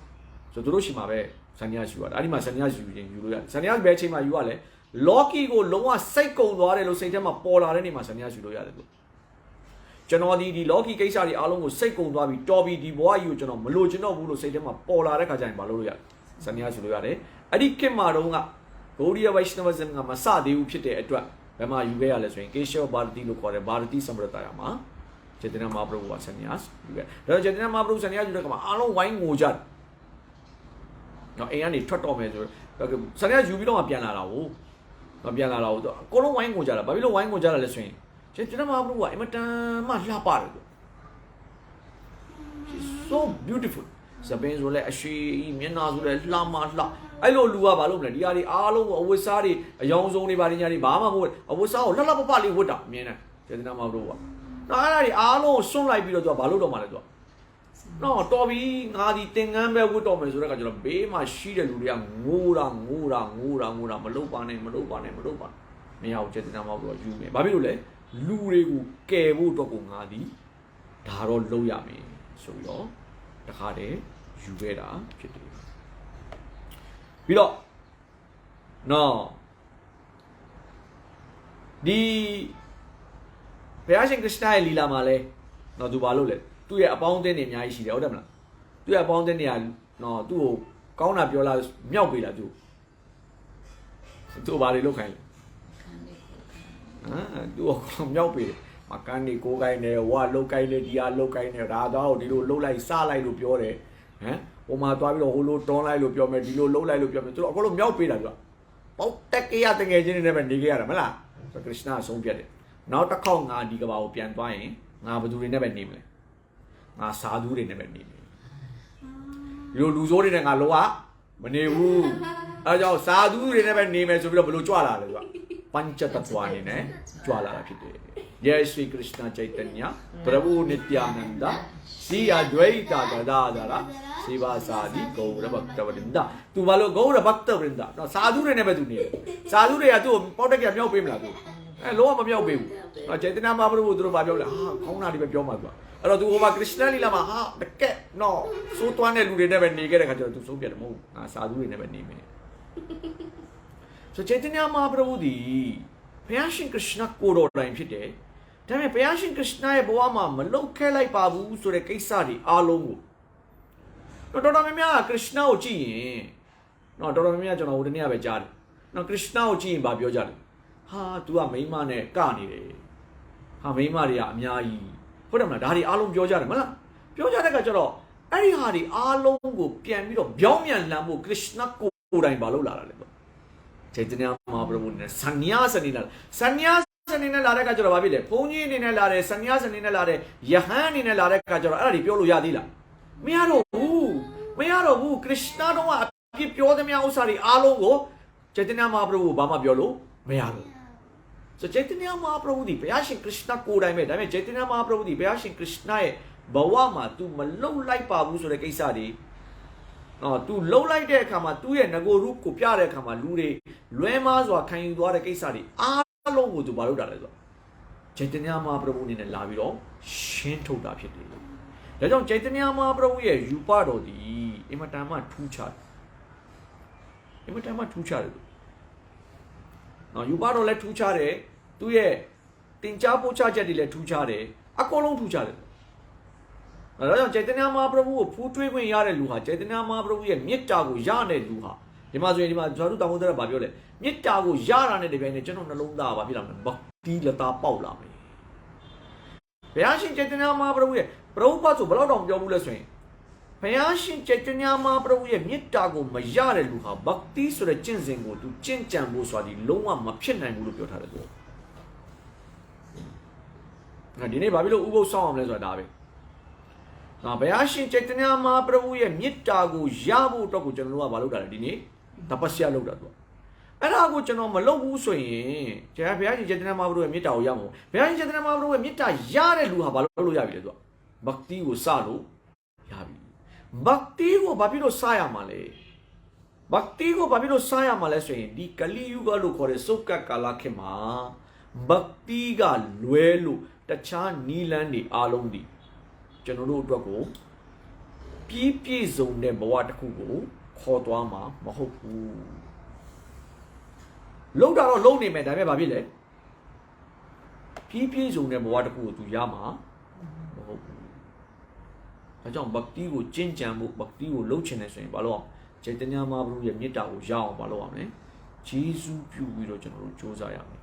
ဆိုတော့တို့ရှိမှာပဲဆန်ညာယူရတယ်အဲ့ဒီမှာဆန်ညာယူရင်ယူလို့ရတယ်ဆန်ညာဘယ်အချိန်မှာယူရလဲလော်ကီကိုလုံးဝစိတ်ကုံသွားတယ်လို့စိတ်ထဲမှာပေါ်လာတဲ့နေ့မှာဆန်ညာယူလို့ရတယ်လို့ကျွန်တော်ဒီလော်ကီကိစ္စတွေအားလုံးကိုစိတ်ကုံသွားပြီးတော်ပြီးဒီဘဝကြီးကိုကျွန်တော်မလို့ကျွန်တော်ဘူးလို့စိတ်ထဲမှာပေါ်လာတဲ့ခါကျရင်မလုပ်လို့ရတယ်ဆန်ညာယူလို့ရတယ်အဲ့ဒီခေတ်မှာတော့က Gaudiya Vaishnavism ကမစသေးဘူးဖြစ်တဲ့အတွက်ဘယ်မှာယူခဲ့ရလဲဆိုရင် Keshava Bharati လို့ခေါ်တဲ့ Bharati Sampradaya မှာ Chaitanya Mahaprabhu က sannyas ယူခဲ့ဒါတော့ Chaitanya Mahaprabhu sannyas ယူတဲ့အခါမှာအားလုံးဝိုင်းငိုကြတယ်နော်အိမ်ကနေထွက်တော့မယ်ဆိုတော့ sannyas ယူပြီးတော့မှပြန်လာတာဟုတ်မပြန်လာတော့အကုန်လုံးဝိုင်းငိုကြတာဘာဖြစ်လို့ဝိုင်းငိုကြတာလဲဆိုရင် Chaitanya Mahaprabhu ကအင်မတန်မှလှပတယ် so beautiful စပင်းဆိုလဲအရှိမျက်နှာဆိုလဲလှမလှအဲ့လိုလူကဘာလို့မလဲဒီဟာတွေအားလုံးအဝတ်စားတွေအယောင်စုံတွေဘာတွေညာတွေဘာမှမဟုတ်အဝတ်စားကိုလှလှပပလေးဝတ်တာမြင်တယ်စေတနာမဟုတ်ဘူးကွာနော်အဲ့ဒါတွေအားလုံးစွန့်လိုက်ပြီးတော့သူကဘာလို့တော့မှလဲသူကနော်တော်ပြီငါဒီသင်္ကန်းပဲဝတ်တော့မယ်ဆိုတော့ကကျွန်တော်ဘေးမှာရှိတဲ့လူတွေကငိုတာမလုပ်ပါနဲ့မလုပ်ပါနဲ့မလုပ်ပါမရဘူးစေတနာမဟုတ်ဘူးယူမယ်ဘာဖြစ်လို့လဲလူတွေကိုကယ်ဖို့အတွက်ကိုငါဒီဒါတော့လုပ်ရမယ်ဆိုပြီးတော့တခါတည်းယူခဲ့တာဖြစ်တယ်ပြီးတော့နော်ဒီဘုရားရှင်ခရစ်စတန်ရဲ့လီလာမှာလဲနော်သူဘာလုပ်လဲသူ့ရဲ့အပေါင်းအသင်းတွေအများကြီးရှိတယ်ဟုတ်တယ်မလားသူ့ရဲ့အပေါင်းအသင်းတွေကနော်သူ့ကိုကောင်းတာပြောလားမြောက်ပေးလားသူဘာတွေလုပ်ခိုင်းလဲသူ့ကိုမြောက်ပေးတယ်မကန်ဒီကိုကိုင်းနေဝါလုတ်ကိုင်းနေဒီဟာလုတ်ကိုင်းနေဒါတော့ဒီလိုလုတ်လိုက်စလိုက်လို့ပြောတယ်ဟမ်ဟိုမှာသွားပြီးတော့ဟိုလိုတွန်းလိုက်လို့ပြောမယ်ဒီလိုလုတ်လိုက်လို့ပြောမယ်သူတို့အကုန်လုံးမြောက်ပေးတာသူကပေါက်တက်ကြရတကယ်ချင်းနေပဲနေကြရတာမလားဆိုခရစ်စတန်အဆုံးဖြတ်တယ်နောက်တစ်ခေါက်ငါဒီကဘာကိုပြန်သွားရင်ငါဘယ်သူတွေနဲ့ပဲနေမလဲငါစာသူတွေနဲ့ပဲနေမယ်ဒီလိုလူဆိုးတွေနဲ့ငါလောကမနေဘူးအဲကြောင့်စာသူတွေနဲ့ပဲနေမယ်ဆိုပြီးတော့ဘယ်လိုကြွလာလဲသူကပัญจတ္တဝါနေနဲ့ကြွလာတာဖြစ်တယ်Jai Shri Krishna Chaitanya Prabhu Nityananda Sri Advaita Gadadara Siva Sadi Gaura Bhakta Vrinda Tu balo Gaura Bhakta Vrinda No sadhu ne nebe tu ne sadhu ne ya tu pauta kya myau pe mla tu lo ma myau pe bu no Chaitanya Mahaprabhu tu ba myau la ha kaun na di be pyaw ma tuအဲ့တော့ तू ဟိုမှာ Krishna Lila မှာဟာတကက်နော်စိုးသွမ်းတဲ့လူတွေနဲ့ပဲနေခဲ့တဲ့ခါကျတော့ तू ဆုံးပြတယ်မဟုတ်ငါစာသူတွေနဲ့ပဲနေမယ်ဆို Chaitanya Mahaprabhu ဒီဘုရားရှင် Krishna ကိုတော်တိုင်ဖြစ်တယ်ဒါပေမဲ့ဘုရားရှင် Krishna ရဲ့ဘဝမှာမလုတ်ခဲလိုက်ပါဘူးဆိုတဲ့ကိစ္စတွေအားလုံးကိုတော်တော်များများ Krishna ကိုကြည့်ရင်နော်တော်တော်များများကျွန်တော်ဟိုတနေ့ကပဲကြားတယ်နော် Krishna ကိုကြည့်ရင်ဗာပြောကြတယ်ဟာ तू ကမိန်းမနဲ့ကနေတယ်ဟာမိန်းမတွေကအများကြီးဟုတ်တယ်မလားဒါတွေအားလုံးပြောကြတယ်မလားပြောကြတဲ့ကကျတော့အဲ့ဒီဟာတွေအားလုံးကိုပြန်ပြီးတော့ပြောင်းပြန်လှန်ဖို့ Krishna ကိုယ်တိုင်ဗာလို့လာတာလေပေါ့ Chaitanya Mahaprabhu နဲ့ sannyas အနေနဲ့ sannyas အနေနဲ့လာတဲ့ကကျတော့ဘာဖြစ်လဲဘုန်းကြီးအနေနဲ့လာတယ် sannyas အနေနဲ့လာတယ်ယဟန်အနေနဲ့လာတဲ့ကကျတော့အဲ့ဒါတွေပြောလို့ရသေးလားမရတော့ဘူး Krishna တော့အပြစ်ပြောသမျှဥစ္စာတွေအားလုံးကို Chaitanya Mahaprabhu ဘာမှပြောလို့မရဘူးဆို Chaitanya Mahaprabhu ဒီဘုရားရှင် Krishna ကိုယ်တိုင်ပဲဒါပေမဲ့ Chaitanya Mahaprabhu ဒီဘုရားရှင် Krishna ရဲ့ဘဝမှာ तू မလုံလိုက်ပါဘူးဆိုတဲ့ကိစ္စတွေतू လုံလိုက်တဲ့အခါမှာသူ့ရဲ့ငကိုရုပ်ကိုပြတဲ့အခါမှာလူတွေလွဲမားစွာခံယူသွားတဲ့ကိစ္စတွေအားလုံးကို तू ဘာလုပ်တာလဲဆိုတော့ Chaitanya Mahaprabhu အနေနဲ့လာပြီးတော့ရှင်းထုတ်တာဖြစ်တယ်ဒါကြောင့် Chaitanya Mahaprabhu ရဲ့ယူပတော်ဒီအင်မတန်မှထူးခြားတယ်နော်ယူပတော်လည်းထူးခြားတယ်သူ့ရဲ့တင်ကြားပို့ချချက်တွေလည်းထူးခြားတယ်အကုန်လုံးထူးခြားတယ်ဒါကြောင့် Chaitanya Mahaprabhu ကိုဖူးထွေးခွင့်ရတဲ့လူဟာ Chaitanya Mahaprabhu ရဲ့မေတ္တာကိုရတဲ့လူဟာဒီမှာဆိုရင်ဒီမှာဇာတုတောင်ဘုဒ္ဓကဘာပြောလဲမေတ္တာကိုရတာနဲ့တပြိုင်နက်ကျွန်တော်နှလုံးသားဘာဖြစ်လာမလဲဘတိလတာပေါက်လာမယ်ဘုရားရှင် Chaitanya Mahaprabhu ရဲ့ပရောပဆိုဘယ်တော့တောင်ပြောဘူးလဲဆိုရင်ဘုရားရှင် Chaitanya Mahaprabhu ရဲ့မေတ္တာကိုမရတဲ့လူဟာဘတိဆိုတဲ့ကျင့်စဉ်ကိုသူကျင့်ကြံဖို့ဆိုတာဒီလုံးဝမဖြစ်နိုင်ဘူးလို့ပြောထားတယ်သူဒီနေ့ဘာဖြစ်လို့ဥပုသ်ဆောင်အောင်လဲဆိုတာဒါပဲဘုရားရှင် Chaitanya Mahaprabhu ရဲ့မေတ္တာကိုရဖို့အတွက်ကိုကျွန်တော်တို့ကမလုပ်တာလေဒီနေ့တပ္ပစယလုပ်တာသူအဲ့ဒါကိုကျွန်တော်မလုပ်ဘူးဆိုရင်ဘုရားရှင် Chaitanya Mahaprabhu ရဲ့မေတ္တာကိုရမှာဘုရားရှင် Chaitanya Mahaprabhu ရဲ့မေတ္တာရတဲ့လူဟာဘာလို့ရပြီလဲသူဘဂတိကိုစလို့ရပြီဘဂတိကိုဘာဖြစ်လို့စရမှာလဲဘဂတိကိုဘာဖြစ်လို့စရမှာလဲဆိုရင်ဒီကလိယုဂလို့ခေါ်တဲ့စုတ်ကကာလခေတ်မှာဘဂတိကလွဲလို့တခြားနီလန်းတွေအားလုံးဒီကျွန်တော်တို့အတွက်ကိုပြည့်စုံတဲ့ဘဝတစ်ခုကိုခေါ်သွားမှာမဟုတ်ဘူးလုံးတာတော့လုံးနေမယ်ဒါပေမဲ့ဘာဖြစ်လဲပြည့်စုံတဲ့ဘဝတစ်ခုကိုသူရမှာမဟုတ်ဘူးဒါကြောင့်ဘဂတိကိုကျင့်ကြံဖို့ဘဂတိကိုလှုပ်ချင်တယ်ဆိုရင်ဘာလို့Chaitanya Mahaprabhuရဲ့မေတ္တာကိုရအောင်ဘာလို့ရမလဲ ဂျေဇူးပြုပြီးတော့ကျွန်တော်တို့စူးစမ်းရမယ်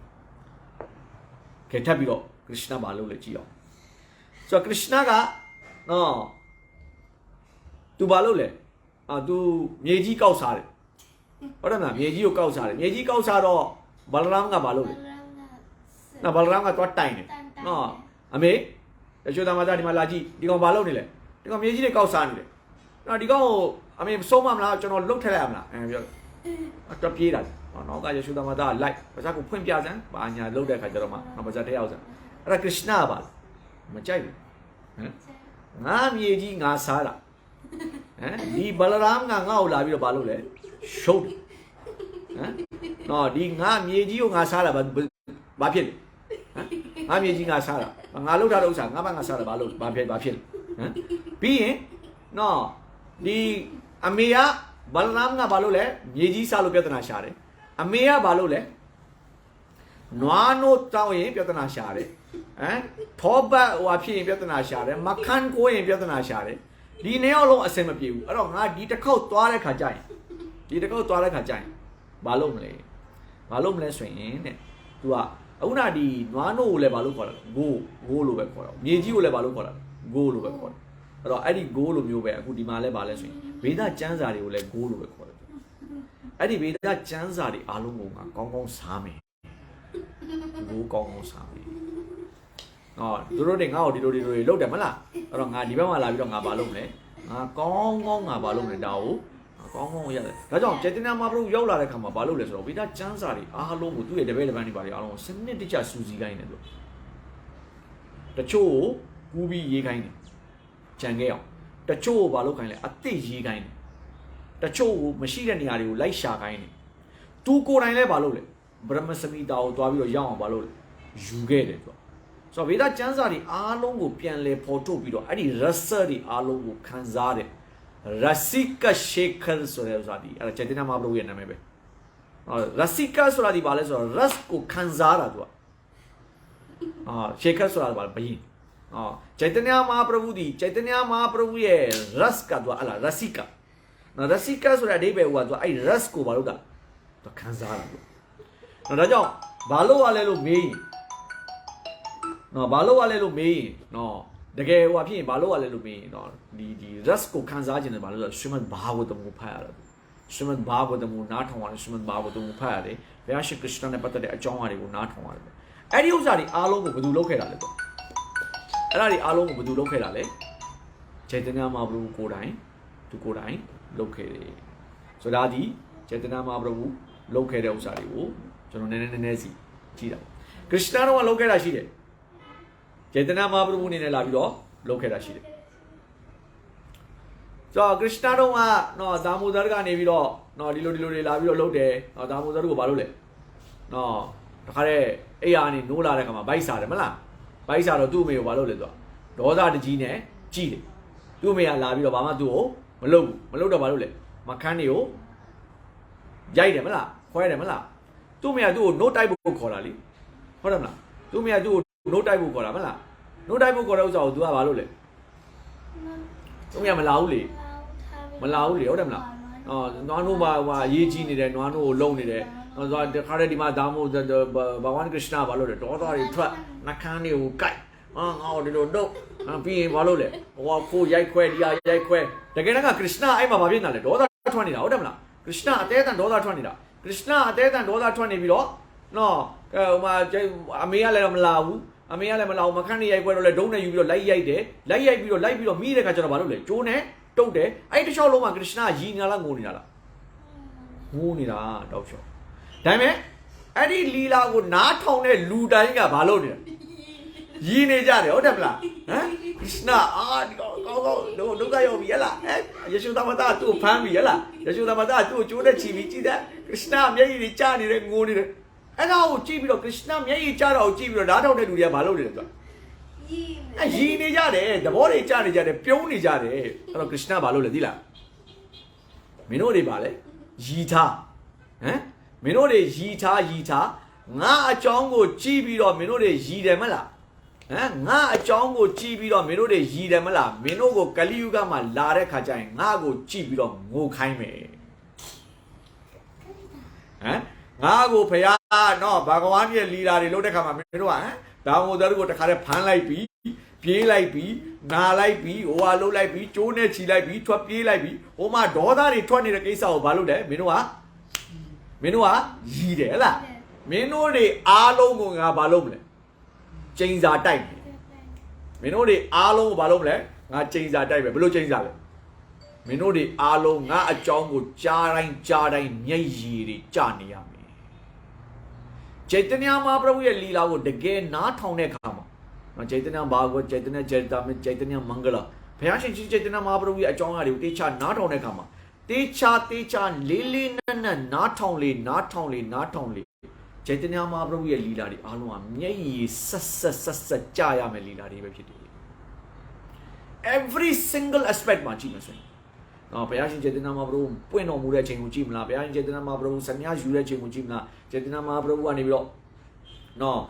ကဲထပ်ပြီးတော့ခရစ်ယာန်ဘာလို့လဲကြည့်အောင်ဆိုတော့ခရစ်ယာန်ကနော်သူဘာလို့လဲသူမြေကြီးကောက်စားတယ်ဟုတ်တယ်မလားမြေကြီးကိုကောက်စားတယ်မြေကြီးကောက်စားတော့ဘလရမ်ကဘာလို့လဲနော်ဘလရမ်ကတော့တိုင်တယ်နော်အမေရချိုသားမသားဒီမှာလာကြည့်ဒီကောင်ဘာလုပ်နေလဲဒီကောင်မြေကြီးတွေကောက်စားနေတယ်နော်ဒီကောင်ကိုအမေဆုံးမမလားကျွန်တော်လှုပ်ထက်လိုက်ရမလားပြောတော့ပြေးတာနော်ကရချိုသားမသားလိုက်ပါဇက်ကိုဖွင့်ပြစမ်းဘာညာလှုပ်တဲ့ခါကျတော့မှနော်ပါဇက်ထဲရောက်စမ်းအဲ့ဒါခရစ်ယာန်ပါမကြိုက်ဘူးဟမ်ငါမြေကြီးငါစားတာဟမ်ဒီဘလရမ်ကငါ့ကိုလာပြီးတော့ဘာလုပ်လဲရှုပ်တယ်ဟမ်နော်ဒီငါမြေကြီးကိုငါစားတာဘာဖြစ်လဲဟမ်ငါမြေကြီးငါစားတာငါလှုပ်ထားတဲ့ဥစ္စာငါဘာငါစားတာဘာဖြစ်လဲဟမ်ပြီးရင်နော်ဒီအမေကဘလရမ်ကဘာလုပ်လဲမြေကြီးစားလို့ပြဿနာရှာတယ်အမေကဘာလုပ်လဲနွားနို့တောင်းရင်ပြဿနာရှာတယ်ဟမ်ထောပတ်ဟိုအဖြစ်ရင်ပြဿနာရှာတယ်မခန်းကိုရင်ပြဿနာရှာတယ်ဒီနေ့အောင်လုံးအစင်မပြေဘူးအဲ့တော့ငါဒီတစ်ခေါက်သွားတဲ့ခါကျရင်ဘာလုပ်မလဲဆိုရင်တဲ့ तू ကအခုနဒီနွားနို့ကိုလည်းဘာလို့ခေါ်လဲဂိုးလို့ပဲခေါ်တာမြေကြီးကိုလည်းဘာလို့ခေါ်တာဂိုးလို့ပဲခေါ်တာအဲ့တော့အဲ့ဒီဂိုးလိုမျိုးပဲအခုဒီမှာလည်းဘာလဲဆိုရင်ဗေဒကျမ်းစာတွေကိုလည်းဂိုးလို့ပဲခေါ်တယ်အဲ့ဒီဗေဒကျမ်းစာတွေအားလုံးကိုငါကောင်းကောင်းစားမယ်ဂိုးကောင်းကောင်းစားမယ်နော်သူတို့တွေငါ့ကိုဒီလိုလုပ်တယ်မလားအဲ့တော့ငါဒီဘက်မှာလာပြီးတော့ငါဘာလုပ်မလဲငါကောင်းကောင်းငါဘာလုပ်လဲဒါကိုကောင်းကောင်းရတယ်ဒါကြောင့်ကျေတင်နာမှာဘလို့ရောက်လာတဲ့ခါမှာဘာလုပ်လဲဆိုတော့ဗေဒကျမ်းစာတွေအားလုံးကိုသူ့ရဲ့တပည့်တပန်းတွေပါတွေအားလုံးကိုစနစ်တကျစူးစီးခိုင်းတယ်သူတချို့ကိုကူးပြီးရေးခိုင်းတယ်ကြံခဲ့အောင်တချို့ကိုဘာလုပ်ခိုင်းလဲအသိရေးခိုင်းတယ်တချို့ကိုမရှိတဲ့နေရာတွေကိုလိုက်ရှာခိုင်းတယ်သူကိုယ်တိုင်လည်းဘာလုပ်လဲဗရမစမီတာကိုတွားပြီးတော့ရောက်အောင်ဘာလုပ်လဲယူခဲ့တယ်သူဆိုတော့ဗေဒကျမ်းစာတွေအားလုံးကိုပြန်လဲဖော်ထုတ်ပြီးတော့အဲ့ဒီ result တွေအားလုံးကိုခန်းစားတယ်Rasika Shekhar ဆိုတဲ့ဥစ္စာဒီအဲ့ဒါကျေတင်နာမဘလို့ရဲ့နာမည်ပဲRasika ဆိုတာဒီဘာလဲဆိုတော့ rus ကိုခံစားတာသူကShekhar ဆိုတာဘာလဲဘယင်းကျေတင်နာမဘုရားဒီကျေတင်နာမဘုရားရဲ့ rus ကသူကအဲ့လား Rasika နော် Rasika ဆိုတာအဓိပ္ပာယ်ဟိုကသူအဲ့ rus ကိုဘာလို့တာသူခံစားတာသူနော်ဒါကြောင့်ဘာလို့ရလဲလို့မေးရင်နော်ဘာလို့ရလဲလို့မေးရင်နော်တကယ်ဟိုအဖြစ်ရင်ဘာလို့ရလဲလို့မေးရင်တော့ဒီ rust ကိုခံစားခြင်းတယ်ဘာလို့လဲဆိုတော့ Srimad Bhagavatam ကိုဖတ်ရတယ် Srimad Bhagavatam ကိုနားထောင်ရတယ် Srimad Bhagavatam ကိုဖတ်ရတယ်ဘုရားရှင်ခရစ်ယာန်နဲ့ပတ်သက်တဲ့အကြောင်းအရာတွေကိုနားထောင်ရတယ်အဲ့ဒီဥစ္စာတွေအားလုံးကိုဘယ်သူလုပ်ခဲ့တာလဲတော့အဲ့ဒါတွေအားလုံးကိုဘယ်သူလုပ်ခဲ့တာလဲခြေတနာမဘုရားကိုယ်တိုင်သူကိုယ်တိုင်လုပ်ခဲ့တယ်ဆိုတော့ဒီခြေတနာမဘုရားလုပ်ခဲ့တဲ့ဥစ္စာတွေကိုကျွန်တော်နည်းနည်းစီကြည့်တာခရစ်ယာန်တို့ကလုပ်ခဲ့တာရှိတယ်ကျေတနာမဟာပရဘုအနေနဲ့လာပြီးတော့လုပ်ခဲ့တာရှိတယ်ဆိုတော့ခရစ်ယာန်တို့ကနော်ဒါမိုဒရကနေပြီးတော့နော်ဒီလိုတွေလာပြီးတော့လုပ်တယ်နော်ဒါမိုဒရကိုဘာလုပ်လဲနော်တခါတည်းအိယာကနေနိုးလာတဲ့ခါမှာဗိုက်စားတယ်မလားဗိုက်စားတော့သူ့အမေကိုဘာလုပ်လဲသူကဒေါသတကြီးနဲ့ကြည်တယ်သူ့အမေကလာပြီးတော့ဘာမှသူ့ကိုမလုပ်တော့ဘာလုပ်လဲမခန်းတွေကိုရိုက်တယ်မလားခွဲတယ်မလားသူ့အမေကသူ့ကို note တိုက်ဖို့ခေါ်တာလေဟုတ်တယ်မလားသူ့အမေကသူ့နို့တိုက်ဖို့ခေါ်တာမလားနို့တိုက်ဖို့ခေါ်တဲ့ဥစ္စာကို तू ကဘာလုပ်လဲသူမရမလာဘူးလေဟုတ်တယ်မလားနွားနို့ပါရေးကြီးနေတယ်နွားနို့ကိုလုံနေတယ်ဆိုတော့ခါတဲ့ဒီမှာဒါမို့ဘဝန်ခရစ်ယာန်ဘာလုပ်လဲဒေါသတွေထွက်နှခမ်းတွေကိုကိုက်ငါ့ကိုဒီလိုတော့ပြီးရင်ဘာလုပ်လဲဟိုကိုရိုက်ခွဲဒီဟာရိုက်ခွဲတကယ်တော့ခရစ်ယာန်အဲ့မှာဘာဖြစ်နေလဲဒေါသထွက်နေတာဟုတ်တယ်မလားခရစ်ယာန်အသေးအတန်ဒေါသထွက်နေတာခရစ်ယာန်အသေးအတန်ဒေါသထွက်နေပြီးတော့နော်ဟိုမှာအမေကလည်းမလာဘူးမခန်းနေရိုက်ခွဲတော့လဲဒုံးနဲ့ယူပြီးတော့လိုက်ရိုက်ပြီးတော့မိတဲ့ခါကျတော့ဘာလုပ်လဲကျိုးနဲ့တုတ်တယ်အဲ့တစ်ချောင်းလုံးမှာခရစ်ယာန်ရီနေတာလားငိုနေတာတောက်ချောဒါပေမဲ့အဲ့ဒီလီလာကိုနားထောင်တဲ့လူတိုင်းကဘာလုပ်နေတာရီနေကြတယ်ဟုတ်တယ်မလားဟမ်ခရစ်ယာန်ဒီကောင်းဒုက္ခရောက်ပြီဟဲ့လားယေရှုသမသားသူ့ကိုဖမ်းပြီဟဲ့လားယေရှုသမသားသူ့ကိုကျိုးနဲ့ချီပြီးကြည့်တယ်ခရစ်ယာန်မျက်ရည်တွေကျနေတယ်ငိုနေတယ်အဲ့ဒါကိုကြည့်ပြီးတော့ခရစ်ယာန်မျက်ရည်ကျတာကိုကြည့်ပြီးတော့ဓာတ်ထောက်တဲ့လူတွေကဘာလုပ်နေလဲသူကရီနေကြတယ်သဘောတွေကျနေကြတယ်ပြုံးနေကြတယ်အဲ့တော့ခရစ်ယာန်ဘာလုပ်လဲသိလားမင်းတို့တွေပါလေရီထားဟမ်မင်းတို့တွေရီထားငါအကြောင်းကိုကြည့်ပြီးတော့မင်းတို့တွေရီတယ်မလားဟမ်ငါအကြောင်းကိုကြည့်ပြီးတော့မင်းတို့တွေရီတယ်မလားမင်းတို့ကိုကလိယုဂမှာလာတဲ့ခါကျရင်ငါကိုကြည့်ပြီးတော့ငိုခိုင်းမယ်ဟမ် ငါကိုဖယားနော်ဘာကဝါရဲ့လီလာတွေလုပ်တဲ့ခါမှာမင်းတို့ကဟမ်ဒါမို့သားတို့ကိုတခါတည်းဖမ်းလိုက်ပြီးပြေးလိုက်ပြီးနာလိုက်ပြီးဟိုဟာလှုပ်လိုက်ပြီးကျိုးနဲ့ချီလိုက်ပြီးထွက်ပြေးလိုက်ပြီးဟိုမှာဒေါသတွေထွက်နေတဲ့ကိစ္စကိုဘာလုပ်လဲမင်းတို့ကရီးတယ်ဟဲ့လားမင်းတို့တွေအားလုံးကိုငါဘာလုပ်မလဲကျိန်စာတိုက်မယ်မင်းတို့တွေအားလုံးကိုဘာလုပ်မလဲငါကျိန်စာတိုက်မယ်ဘယ်လိုကျိန်စာလဲမင်းတို့တွေအားလုံးငါအကြောင်းကိုကြားတိုင်းမျက်ရည်တွေကျနေရမယ်චෛတన్యမဟာပရဝုရဲ့လီလာကိုတကယ်နားထောင်တဲ့အခါမှာနော်චෛတన్యဘာဂဝတ်චෛတన్యကျတာမြတ်චෛတన్యမင်္ဂလာဘုရားရှင်ကြီးචෛတన్యမဟာပရဝုရဲ့အကြောင်းအရာတွေကိုတေချာနားထောင်တဲ့အခါမှာတေချာလေးနက်နားထောင်လေචෛတన్యမဟာပရဝုရဲ့လီလာတွေအားလုံးကမျက်ရည်ဆက်ကြရမယ်လီလာတွေပဲဖြစ်တယ် every single aspect မှာကြည့်မယ်ဆိုရင်နော်ဘုရားရှင်චෛတन्यမဟာပရဝုပွင့်တော်မူတဲ့အချိန်ကိုကြည့်မလားဘုရားရှင်චෛတन्यမဟာပရဝုစညာယူတဲ့အချိန်ကိုကြည့်မလားචෛတन्यမဟာပရဝုကနေပြီးတော့နော်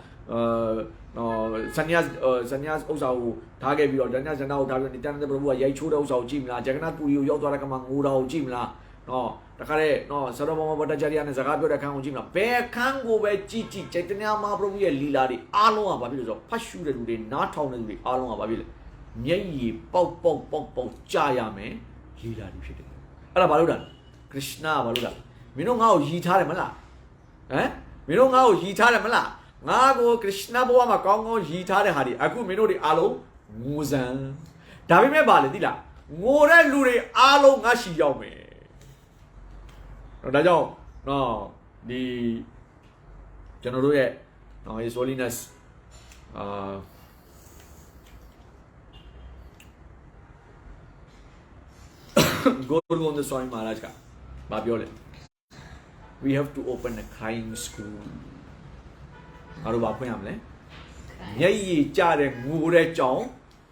စညာဥစ္စာကိုထားခဲ့ပြီးတော့ဒဏ္ဍဇဏကိုထားပြီးနိတ္တနပရဝုကရိုက်ချိုးတဲ့ဥစ္စာကိုကြည့်မလားဂျဂနာပူရီကိုရောက်သွားတဲ့ကမှငိုတာကိုကြည့်မလားနော်တခါတဲ့နော်ဆရဘောမဘတ္တကြရိယနဲ့စကားပြောတဲ့ခန်းကိုကြည့်မလားဘယ်ခန်းကိုပဲကြည့်චෛတन्यမဟာပရဝုရဲ့လီလာတွေအားလုံးကဘာဖြစ်လို့ဆိုတော့ဖတ်ရှုတဲ့လူတွေနားထောင်တဲ့လူတွေအားလုံးကဘာဖြစ်လဲမျက်ရည်ပေါက်ကြာရမယ်လီလာတွေဖြစ်တယ်အဲ့ဒါဘာလို့လဲခရစ်နာဘာလို့လဲမင်းတို့ငါ့ကိုရည်ထားတယ်မလားဟမ်မင်းတို့ငါ့ကိုရည်ထားတယ်မလားငါကိုခရစ်နာဘဝမှာကောင်းကောင်းရည်ထားတဲ့ဟာတွေအခုမင်းတို့တွေအားလုံးငိုစံဒါပေမဲ့ပါလေသိလားငိုတဲ့လူတွေအားလုံးငါရှိရောက်မယ်ဒါကြောင့်နော်ဒီကျွန်တော်တို့ရဲ့နော် His Holiness Guru on the Swami Maharaj ka baပြောလဲ we have to open a crying school ငါတို့ဘာဖွင့်ရမလဲမျက်ရည်ကျတဲ့ငိုတဲ့ကြောင်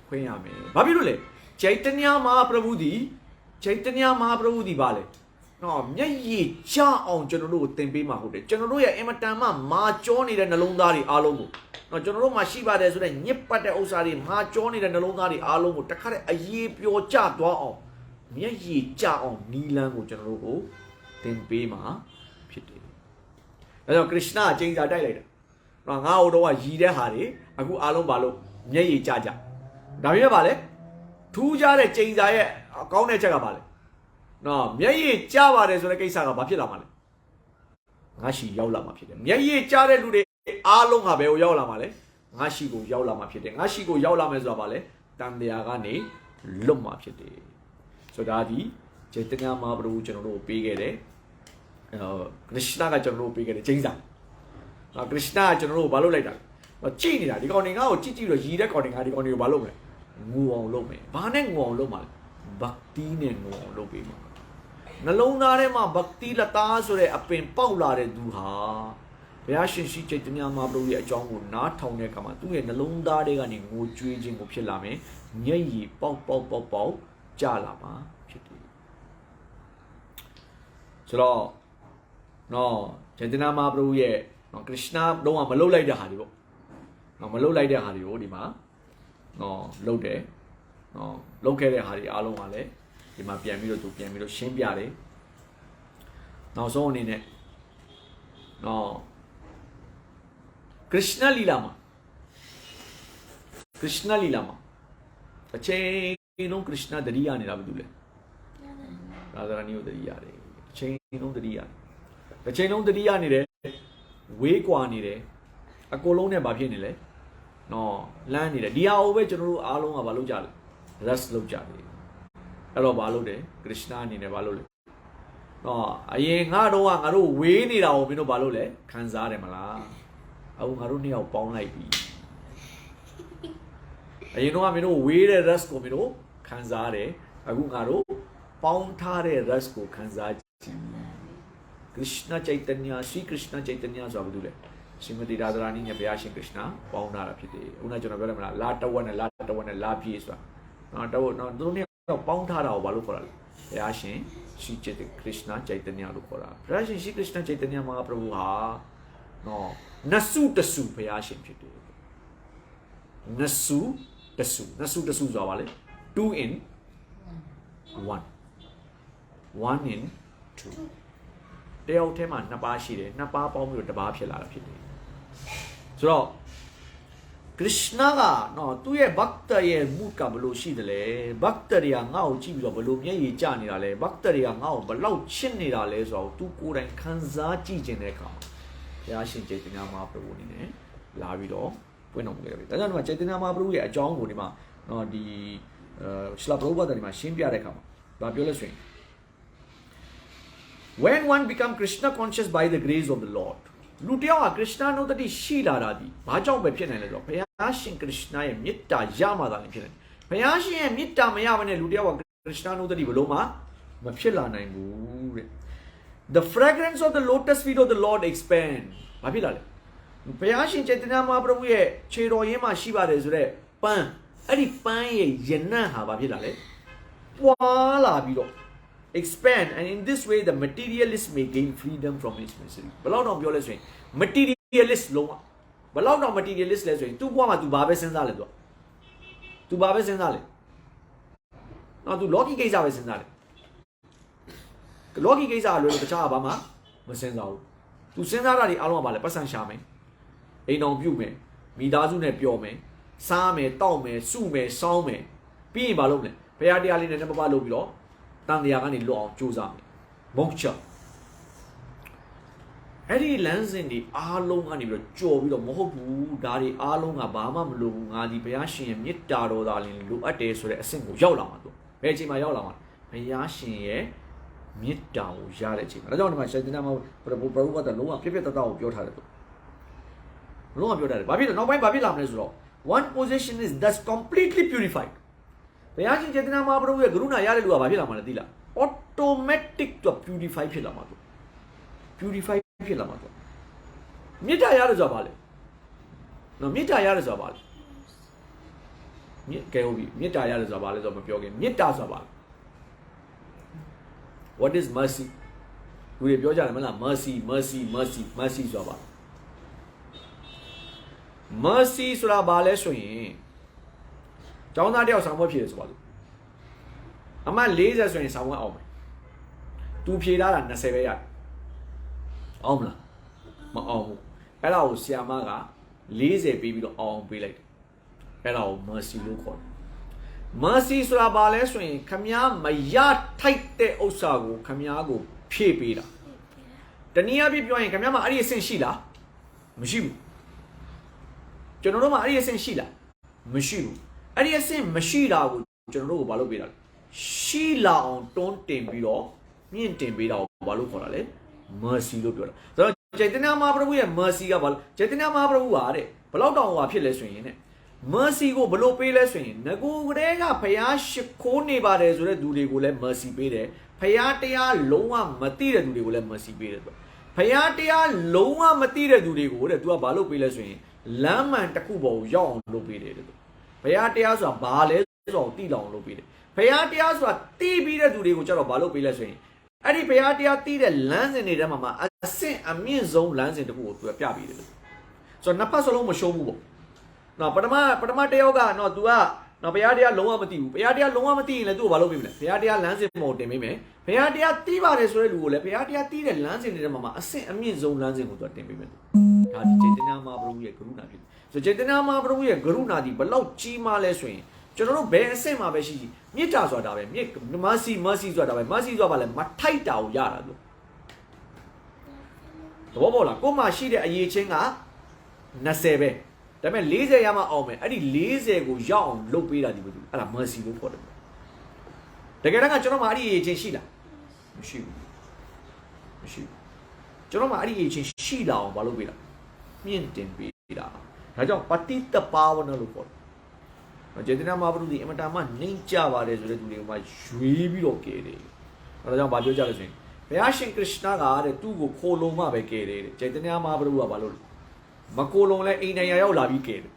ဖွင့်ရမယ်ဘာဖြစ်လို့လဲචෛတన్యမဟာပရဝုဒီဘာလဲနော်မျက်ရည်ကျအောင်ကျွန်တော်တို့ကိုသင်ပေးမှာဟုတ်တယ်ကျွန်တော်တို့ရဲ့အင်မတန်မှမာကြောနေတဲ့နှလုံးသားတွေအားလုံးကိုနော်ကျွန်တော်တို့မှာရှိပါတယ်ဆိုတဲ့ညစ်ပတ်တဲ့ဥစ္စာတွေမာကြောနေတဲ့နှလုံးသားတွေအားလုံးကိုတခါတည်းအရေးပျော်ကျသွားအောင်မျက်ရည်ကျအောင်နီလန်းကိုကျွန်တော်တို့ကိုသင်ပေးမှာဖြစ်တယ်ဒါကြောင့်ခရစ်နာကျိန်စာတိုက်လိုက်တာနော်ငါ့ဟိုတော့ရည်တဲ့ဟာတွေအခုအားလုံးဘာလို့မျက်ရည်ကျကြဒါပေမဲ့ဘာလဲထူးခြားတဲ့ကျိန်စာရဲ့အကောင်းတဲ့ချက်ကဘာလဲနော်မျက်ရည်ကျပါတယ်ဆိုတဲ့ကိစ္စကဘာဖြစ်လာမှာလဲငါရှိရောက်လာမှာဖြစ်တယ်မျက်ရည်ကျတဲ့လူတွေအားလုံးဟာဘယ်ကိုရောက်လာမှာလဲငါရှိကိုရောက်လာမှာဖြစ်တယ်ငါရှိကိုရောက်လာမယ်ဆိုတာဘာလဲတန်တရားကနေလွတ်မှာဖြစ်တယ်ဆိုတော့ဒီචෛတన్యမဟာပရဝုကျွန်တော်တို့ပေးခဲ့တယ်ခရစ်နာကကျွန်တော်တို့ပေးခဲ့တယ်ကျိန်းစာခရစ်နာကကျွန်တော်တို့ဘာလုပ်လိုက်တာကြည့်နေတာဒီကောင်တွေငါ့ကိုကြည့်တော့ရည်တဲ့ကောင်တွေငါဒီကောင်တွေကိုဘာလုပ်မလဲငိုအောင်လုပ်မယ်ဘာနဲ့ငိုအောင်လုပ်မှာလဲဘတ်တီနဲ့ငိုအောင်လုပ်ပေးမှာနှလုံးသားထဲမှာဘတ်တီလက်သားဆိုတဲ့အပင်ပေါက်လာတဲ့သူဟာဘုရားရှင်ရှိචෛတన్యမဟာပရဝုရဲ့အကြောင်းကိုနားထောင်တဲ့အခါမှာသူ့ရဲ့နှလုံးသားတွေကနေငိုကြွေးခြင်းကိုဖြစ်လာမယ်မျက်ရည်ပေါက်ကျလာမှာဖြစ်တယ်ဆိုတော့နော်චෛတన్యမဟာပရဝုရဲ့နော်ခရစ်နာတော့မလှုပ်လိုက်တဲ့ဟာတွေပေါ့နော်မလှုပ်လိုက်တဲ့ဟာတွေကိုဒီမှာနော်လှုပ်တယ်နော်လှုပ်ခဲ့တဲ့ဟာတွေအားလုံးကလည်းဒီမှာပြန်ပြီးတော့ရှင်းပြတယ်နောက်ဆုံးအနေနဲ့နော်ခရစ်နာလီလာမှာအချိန်လုံးခရစ်နာတတိယနေတာဘာလို့လဲရာဇာနီကိုတတိယတယ်အချိန်လုံးတတိယတစ်ချိန်လုံးတတိယနေတယ်ဝေးကွာနေတယ်အကိုလုံးနဲ့ဘာဖြစ်နေလဲနော်လမ်းနေတယ်ဒီဟာကိုပဲကျွန်တော်တို့အားလုံးကဘာလုပ်ကြလဲ rest လုပ်ကြတယ်အဲ့တော့ဘာလုပ်တယ်ခရစ်နာအနေနဲ့ဘာလုပ်လဲနော်အရင်ငါတို့ဝေးနေတာကိုမင်းတို့ဘာလုပ်လဲခံစားတယ်မလားအခုငါတို့နှစ်ယောက်ပေါင်းလိုက်ပြီအရင်တော့မင်းတို့ဝေးတဲ့ rest ကိုမင်းတို့ခံစားတယ်အခုငါတို့ပေါင်းထားတဲ့ rest ကိုခံစားကြည့်ခရစ်နာචෛတన్యရှိခရစ်နာචෛတన్యဆိုတာဘာလို့လဲရှင်မတိရာဒရာနီနဲ့ဘုရားရှင်ခရစ်နာပေါင်းတာဖြစ်တယ်ခုနကကျွန်တော်ပြောတယ်မလားလာတဝက်နဲ့လာပြည့်ဆိုတာနော်သူတို့နှစ်ယောက်ပေါင်းထားတာကိုဘာလို့ခေါ်တာလဲဘုရားရှင်ရှိခရစ်နာචෛတన్యလို့ခေါ်တာဘုရားရှင်ရှိခရစ်နာචෛတన్యမဟာပရဝုဟာနော်နစုတစုဘုရားရှင်ဖြစ်တယ်နစုတစုဆိုတာဘာလဲ2 in 1 in 2 တယောက်ထဲမှာနှစ်ပါးရှိတယ်နှစ်ပါးပေါင်းပြီးတော့တစ်ပါးဖြစ်လာတာဖြစ်တယ်ဆိုတော့ခရစ်ယာန်ကနော်သူ့ရဲ့ဘတ်တရဲ့မူကဘလို့ရှိတယ်လေဘတ်တတွေကငါ့ကိုကြည့်ပြီးတော့ဘလို့မျက်ရည်ကျနေတာလဲဘတ်တတွေကငါ့ကိုဘလောက်ချစ်နေတာလဲဆိုတော့သူကိုယ်တိုင်ခံစားကြည့်ခြင်းတဲ့အခါမှာဘုရားရှင်ကျေတနာမှာပြဖို့နေတယ်လာပြီးတော့ပွင့်တော်မူခဲ့တယ်ဒါကြောင့်ဒီမှာကျေတနာမှာပြဖို့ရဲ့အကြောင်းကိုဒီမှာနော်ဒီရှလာပရောဘတ်တွေမှာရှင်းပြတဲ့အခါမှာဘာပြောလဲဆိုရင် when one become Krishna conscious by the grace of the Lord လူတယောက်ကခရစ်ယာန်တို့တည်းရှိလာတာဒီဘာကြောင့်ပဲဖြစ်နိုင်လဲဆိုတော့ဘုရားရှင်ခရစ်ယာန်ရဲ့မေတ္တာရမှသာလည်းဖြစ်နိုင်ဘုရားရှင်ရဲ့မေတ္တာမရဘဲနဲ့လူတယောက်ကခရစ်ယာန်တို့တည်းဘလို့မှမဖြစ်လာနိုင်ဘူးတဲ့ the fragrance of the lotus feet of the Lord expand ဘာဖြစ်လာလဲဘုရားရှင်ចេတနာမဟာပရဘုရဲ့ခြေတော်ရင်းမှာရှိပါတယ်ဆိုတော့ပန်းအဲ့ဒီပန်းရဲ့ယနံ့ဟာဘာဖြစ်လာလဲပွားလာပြီးတော့expand and in this way the materialist may gain freedom from his misery ဘလောက်တော့ပြောလဲဆိုရင် materialist လုံးဝဘလောက်တော့ materialist လဲဆိုရင်သူ့ဘဝမှာသူဘာပဲစဉ်းစားလဲသူဘာပဲစဉ်းစားလဲနော်သူ logic ကိစ္စပဲစဉ်းစားတယ် logic ကိစ္စလွယ်လို့တခြားဘာမှမစဉ်းစားဘူးသူစဉ်းစားတာတွေအားလုံးကဘာလဲပတ်စံရှာမယ်အိမ်တော်ပြုတ်မယ်မိသားစုနဲ့ပျော်မယ်စားမယ်တောက်မယ်စုမယ်စောင်းမယ်ပြီးရင်ဘာလုပ်မလဲဘုရားတရားလေးနဲ့ပပလုပ်ပြီးတော့တန်တရားကနေလွတ်အောင်ကြိုးစားမယ်မုတ်ချအဲ့ဒီလမ်းစဉ်တွေအားလုံးကနေပြီးတော့ကြော်ပြီးတော့မဟုတ်ဘူးဒါတွေအားလုံးကဘာမှမလိုဘူးငါဒီဘုရားရှင်ရဲ့မေတ္တာတော်သာလင်လိုအပ်တယ်ဆိုတဲ့အဆင့်ကိုရောက်လာမှာသူဘယ်အချိန်မှာရောက်လာမှာဘုရားရှင်ရဲ့မေတ္တာကိုရတဲ့အချိန်မှာဒါကြောင့်ဒီမှာရှင်သင်္နာမှာဘုရားကလုံးဝပြည့်ပြည့်တတ်ကိုပြောထားတယ်သူလုံးဝပြောထားတယ်ဘာဖြစ်လဲနောက်ပိုင်းဘာဖြစ်လာမလဲဆိုတော့ one position is thus completely purified ဘုရားရှင်စေတနာမဟာပရရဲ့ကရုဏာရတဲ့လူကဘာဖြစ်လာမှာလဲသိလား automatic တော့ purify ဖြစ်လာမှာသူ purify ဖြစ်လာမှာသူမေတ္တာရတယ်ဆိုတာဘာလဲနော်မေတ္တာရတယ်ဆိုတာဘာလဲကဲဟုတ်ပြီမေတ္တာရတယ်ဆိုတာဘာလဲဆိုတော့မပြောခင်မေတ္တာဆိုတာဘာလဲ what is mercy လူတွေပြောကြတယ်မလား mercy mercy mercy mercy ဆိုတာဘာ mercy ဆိုတာဘာလဲဆိုရင်ကျောင်းသားတယောက်ဆောင်ဘွဲဖြေတယ်ဆိုပါလို့အမှ40ဆိုရင်ဆောင်ဘွဲအောင်မယ်သူဖြေထားတာ20ပဲရတယ်အောင်မလားမအောင်ဘူးအဲ့ဒါကိုဆရာမက40ပေးပြီးတော့အောင်ပေးလိုက်တယ်အဲ့ဒါကို mercy လို့ခေါ်တယ် mercy ဆိုတာဘာလဲဆိုရင်ခမားမရထိုက်တဲ့ဥစ္စာကိုခမားကိုဖြည့်ပေးတာတနည်းအားဖြင့်ပြောရင်ခမားမှာအဲ့ဒီအဆင့်ရှိလားမရှိဘူးကျွန်တော်တို့မှာအဲ့ဒီအဆင့်ရှိလားမရှိဘူးအဲ့ဒီအဆင့်မရှိတာကိုကျွန်တော်တို့ကိုဘာလုပ်ပေးတာလဲရှိလာအောင်တွန်းတင်ပြီးတော့မြင့်တင်ပေးတာကိုဘာလို့ခေါ်တာလဲ mercy လို့ပြောတာဆိုတော့ចេတနာမဟာပရရဲ့ mercy ကဘာလို့ចេတနာမဟာပရကတဲ့ဘလောက်တောင်ဟွာဖြစ်လဲဆိုရင်တဲ့ mercy ကိုဘလို့ပေးလဲဆိုရင်ငကိုကလေးကဖျားရှိခိုးနေပါတယ်ဆိုတဲ့သူတွေကိုလည်း mercy ပေးတယ်ဖျားတရားလုံးဝမသိတဲ့သူတွေကိုလည်း mercy ပေးတယ်ဖျားတရားလုံးဝမသိတဲ့သူတွေကိုတဲ့ तू ကဘာလို့ပေးလဲဆိုရင်လမ်းမှန်တစ်ခုပေါ်ကိုရောက်အောင်လုပ်ပေးတယ်တဲ့ဘုရားတရားဆိုတာဘာလဲဆိုတော့သိလောင်လုပ်ပေးတယ်ဘုရားတရားဆိုတာသိပြီးတဲ့သူတွေကိုကျတော့ဘာလုပ်ပေးလဲဆိုရင်အဲ့ဒီဘုရားတရားသိတဲ့လမ်းစဉ်တွေထဲမှာအဆင့်အမြင့်ဆုံးလမ်းစဉ်တစ်ခုကိုသူကပြပေးတယ်ဆိုတော့နှစ်ဖက်စလုံးမရှုံးဘူးပေါ့နော်ပထမတယောက်ကနော် तू ကနော်ဘုရားတရားလုံးဝမသိဘူးဘုရားတရားလုံးဝမသိရင်လည်းသူ့ကိုဘာလုပ်ပေးမလဲဘုရားတရားလမ်းစဉ်ပေါ်တင်ပေးမယ်ဘုရားတရားသိပါတယ်ဆိုတဲ့လူကိုလည်းဘုရားတရားသိတဲ့လမ်းစဉ်တွေထဲမှာအဆင့်အမြင့်ဆုံးလမ်းစဉ်ကိုသူကတင်ပေးမယ်ဒါဒီចេတနာမဟာပရရဲ့ကရုဏာဖြစ်ဆိုចេတနာမဟာပရရဲ့ကရုဏာဒီဘလောက်ကြီးမားလဲဆိုရင်ကျွန်တော်တို့ဘယ်အဆင့်မှာပဲရှိမေတ္တာဆိုတာဒါပဲမေ mercy mercy ဆိုတာဒါပဲ mercy ဆိုတာဘာလဲမထိုက်တာကိုရတာလို့သဘောပေါက်လားကိုမှရှိတဲ့အရေးချင်းက20ပဲဒါပေမဲ့40ရမှအောင်မယ်အဲ့ဒီ40ကိုရောက်အောင်လုပ်ပေးတာဒီဘူးအဲ့ဒါ mercy လို့ခေါ်တယ်တကယ်တော့ကျွန်တော်မှအဲ့ဒီအရေးချင်းရှိလားမရှိဘူးကျွန်တော်မှအဲ့ဒီအရေးချင်းရှိလာအောင်ဘာလုပ်ပေးတာမြင့်တင်ပေးတာဒါကြောင့်ပฏิတပါဝနလို့ခေါ်တယ်ចេတနာမဟာပရုဒီအမတားမှနှိမ့်ကြပါတယ်ဆိုတဲ့သူတွေကမှရွေးပြီးတော့ကဲတယ်ဒါကြောင့်ဘာပြောကြလဲဆိုရင်ဘုရားရှင်ခရစ်ယာန်ကတဲ့သူ့ကိုခိုလုံမှပဲကဲတယ်ចេတနာမဟာပရုကဘာလို့မကိုလုံလဲအိမ်နိုင်ငံရောက်လာပြီးကဲတယ်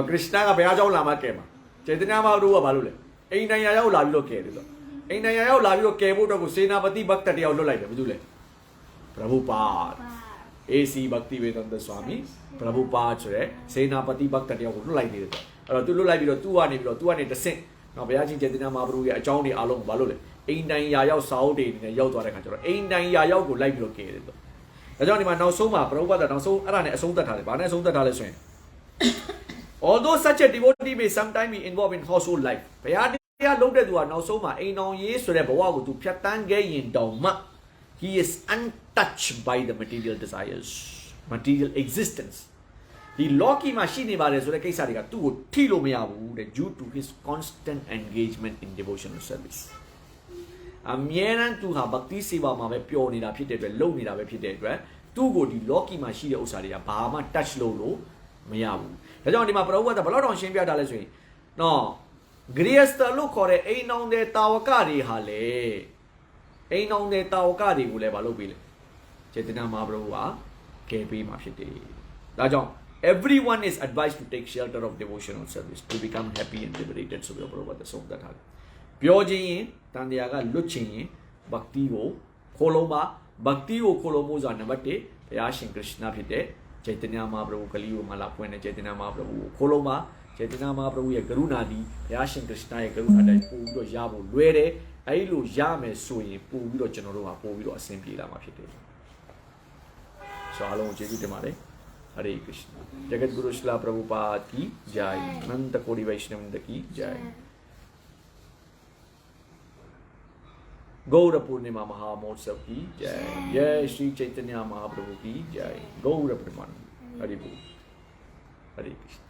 ခရစ်ယာန်ကဘုရားကျောင်းလာမှကဲမှာចេတနာမဟာပရုကဘာလို့လဲအိမ်နိုင်ငံရောက်လာပြီးတော့ကဲတယ်ဆိုအိမ်နိုင်ငံရောက်လာပြီးတော့ကဲဖို့အတွက်ကိုစေနာပတိဘတ်တတရားလွတ်လိုက်တယ်ဘာလို့လဲPrabhupada AC Bhaktivedanta Swami Prabhupada ဆိုတဲ့စေနာပတိဘတ်တတရားကိုလွတ်လိုက်နေတယ်အဲ့တော့သူလွတ်လိုက်ပြီးတော့သူကနေတဆင့် နော်ဘုရားရှင်ကျေတင်နာမဟာပရုရဲ့အကြောင်းတွေအားလုံးဘာလို့လဲအိမ်တိုင်ရာရောက်စာအုပ်တွေနဲ့ရောက်သွားတဲ့ခါကျတော့အိမ်တိုင်ရာရောက်ကိုလိုက်ပြီးတော့ကဲတယ်တော့ဒါကြောင့်ဒီမှာနောက်ဆုံးမှာပရုပ္ပဒနောက်ဆုံးအဲ့ဒါနဲ့အဆုံးသတ်ထားတယ်ဘာနဲ့အဆုံးသတ်ထားလဲဆိုရင် although such a devotee may sometimes be involved in household life ဘုရားတရားလုပ်တဲ့သူကနောက်ဆုံးမှာအိမ်တော်ရေးဆိုတဲ့ဘဝကိုသူဖြတ်တန်းခဲ့ရင်တောင်မှ he is untouched by the material desires material existence ဒီ Loki မှာရှိနေပါတယ်ဆိုတဲ့ကိစ္စတွေကသူ့ကိုထိလို့မရဘူးတဲ့ due to his constant engagement in devotional service အမြဲတမ်းသူဟာဗက္တိစေဘာမှာပဲပျော်နေတာဖြစ်တဲ့အတွက်လုံနေတာပဲဖြစ်တဲ့အတွက်သူ့ကိုဒီ Loki မှာရှိတဲ့ဥစ္စာတွေကဘာမှ touch လုပ်လို့မရဘူးဒါကြောင့်ဒီမှာပရိဝတ်ဘယ်လောက်တောင်ရှင်းပြထားလဲဆိုရင်နော် Grihastha လို့ခေါ်တဲ့အိမ်အောင်တဲ့တာဝကတွေဟာလေအိမ်အောင်တဲ့တာဝကတွေကိုလည်းမလုပ်ပေးလေចេတနာမဟာပရိဝတ်ကဲပေးမှာဖြစ်တယ်ဒါကြောင့် everyone is advised to take shelter of devotional service to become happy and liberated ဆိုပြီးတော့ပရိဝတ်ဆုံးသတ်ထားတယ်ပြောခြင်းရင်တန်တရားကလွတ်ခြင်းရင်ဘဂတိကိုခိုးလုံးပါဘဂတိကိုခိုးလုံးမှုဆိုတာနံပါတ်1ဘုရားရှင်ကရစ်နာဖြစ်တဲ့ចេတနာမဟာပရိဝတ်ကလေးကိုမလာပွင့်တဲ့ចេတနာမဟာပရိဝတ်ကိုခိုးလုံးပါចេတနာမဟာပရိဝတ်ရဲ့ကရုဏာဒီဘုရားရှင်ကရစ်နာရဲ့ကရုဏာတိုင်းပို့ပြီးတော့ရဖို့လွယ်တယ်အဲဒီလိုရမယ်ဆိုရင်ပို့ပြီးတော့ကျွန်တော်တို့ဟာပို့ပြီးတော့အဆင်ပြေလာမှာဖြစ်တယ်ဆိုအားလုံးကျေးဇူးတင်ပါတယ်हरे कृष्ण जगत गुरु शिला प्रभुपाद की जय अनंत कोटि वैष्णव की जय गौर पूर्णिमा महामहोत्सव की जय जय श्री चैतन्य महाप्रभु की जय गौर प्रेमानंद हरि बोल हरे कृष्ण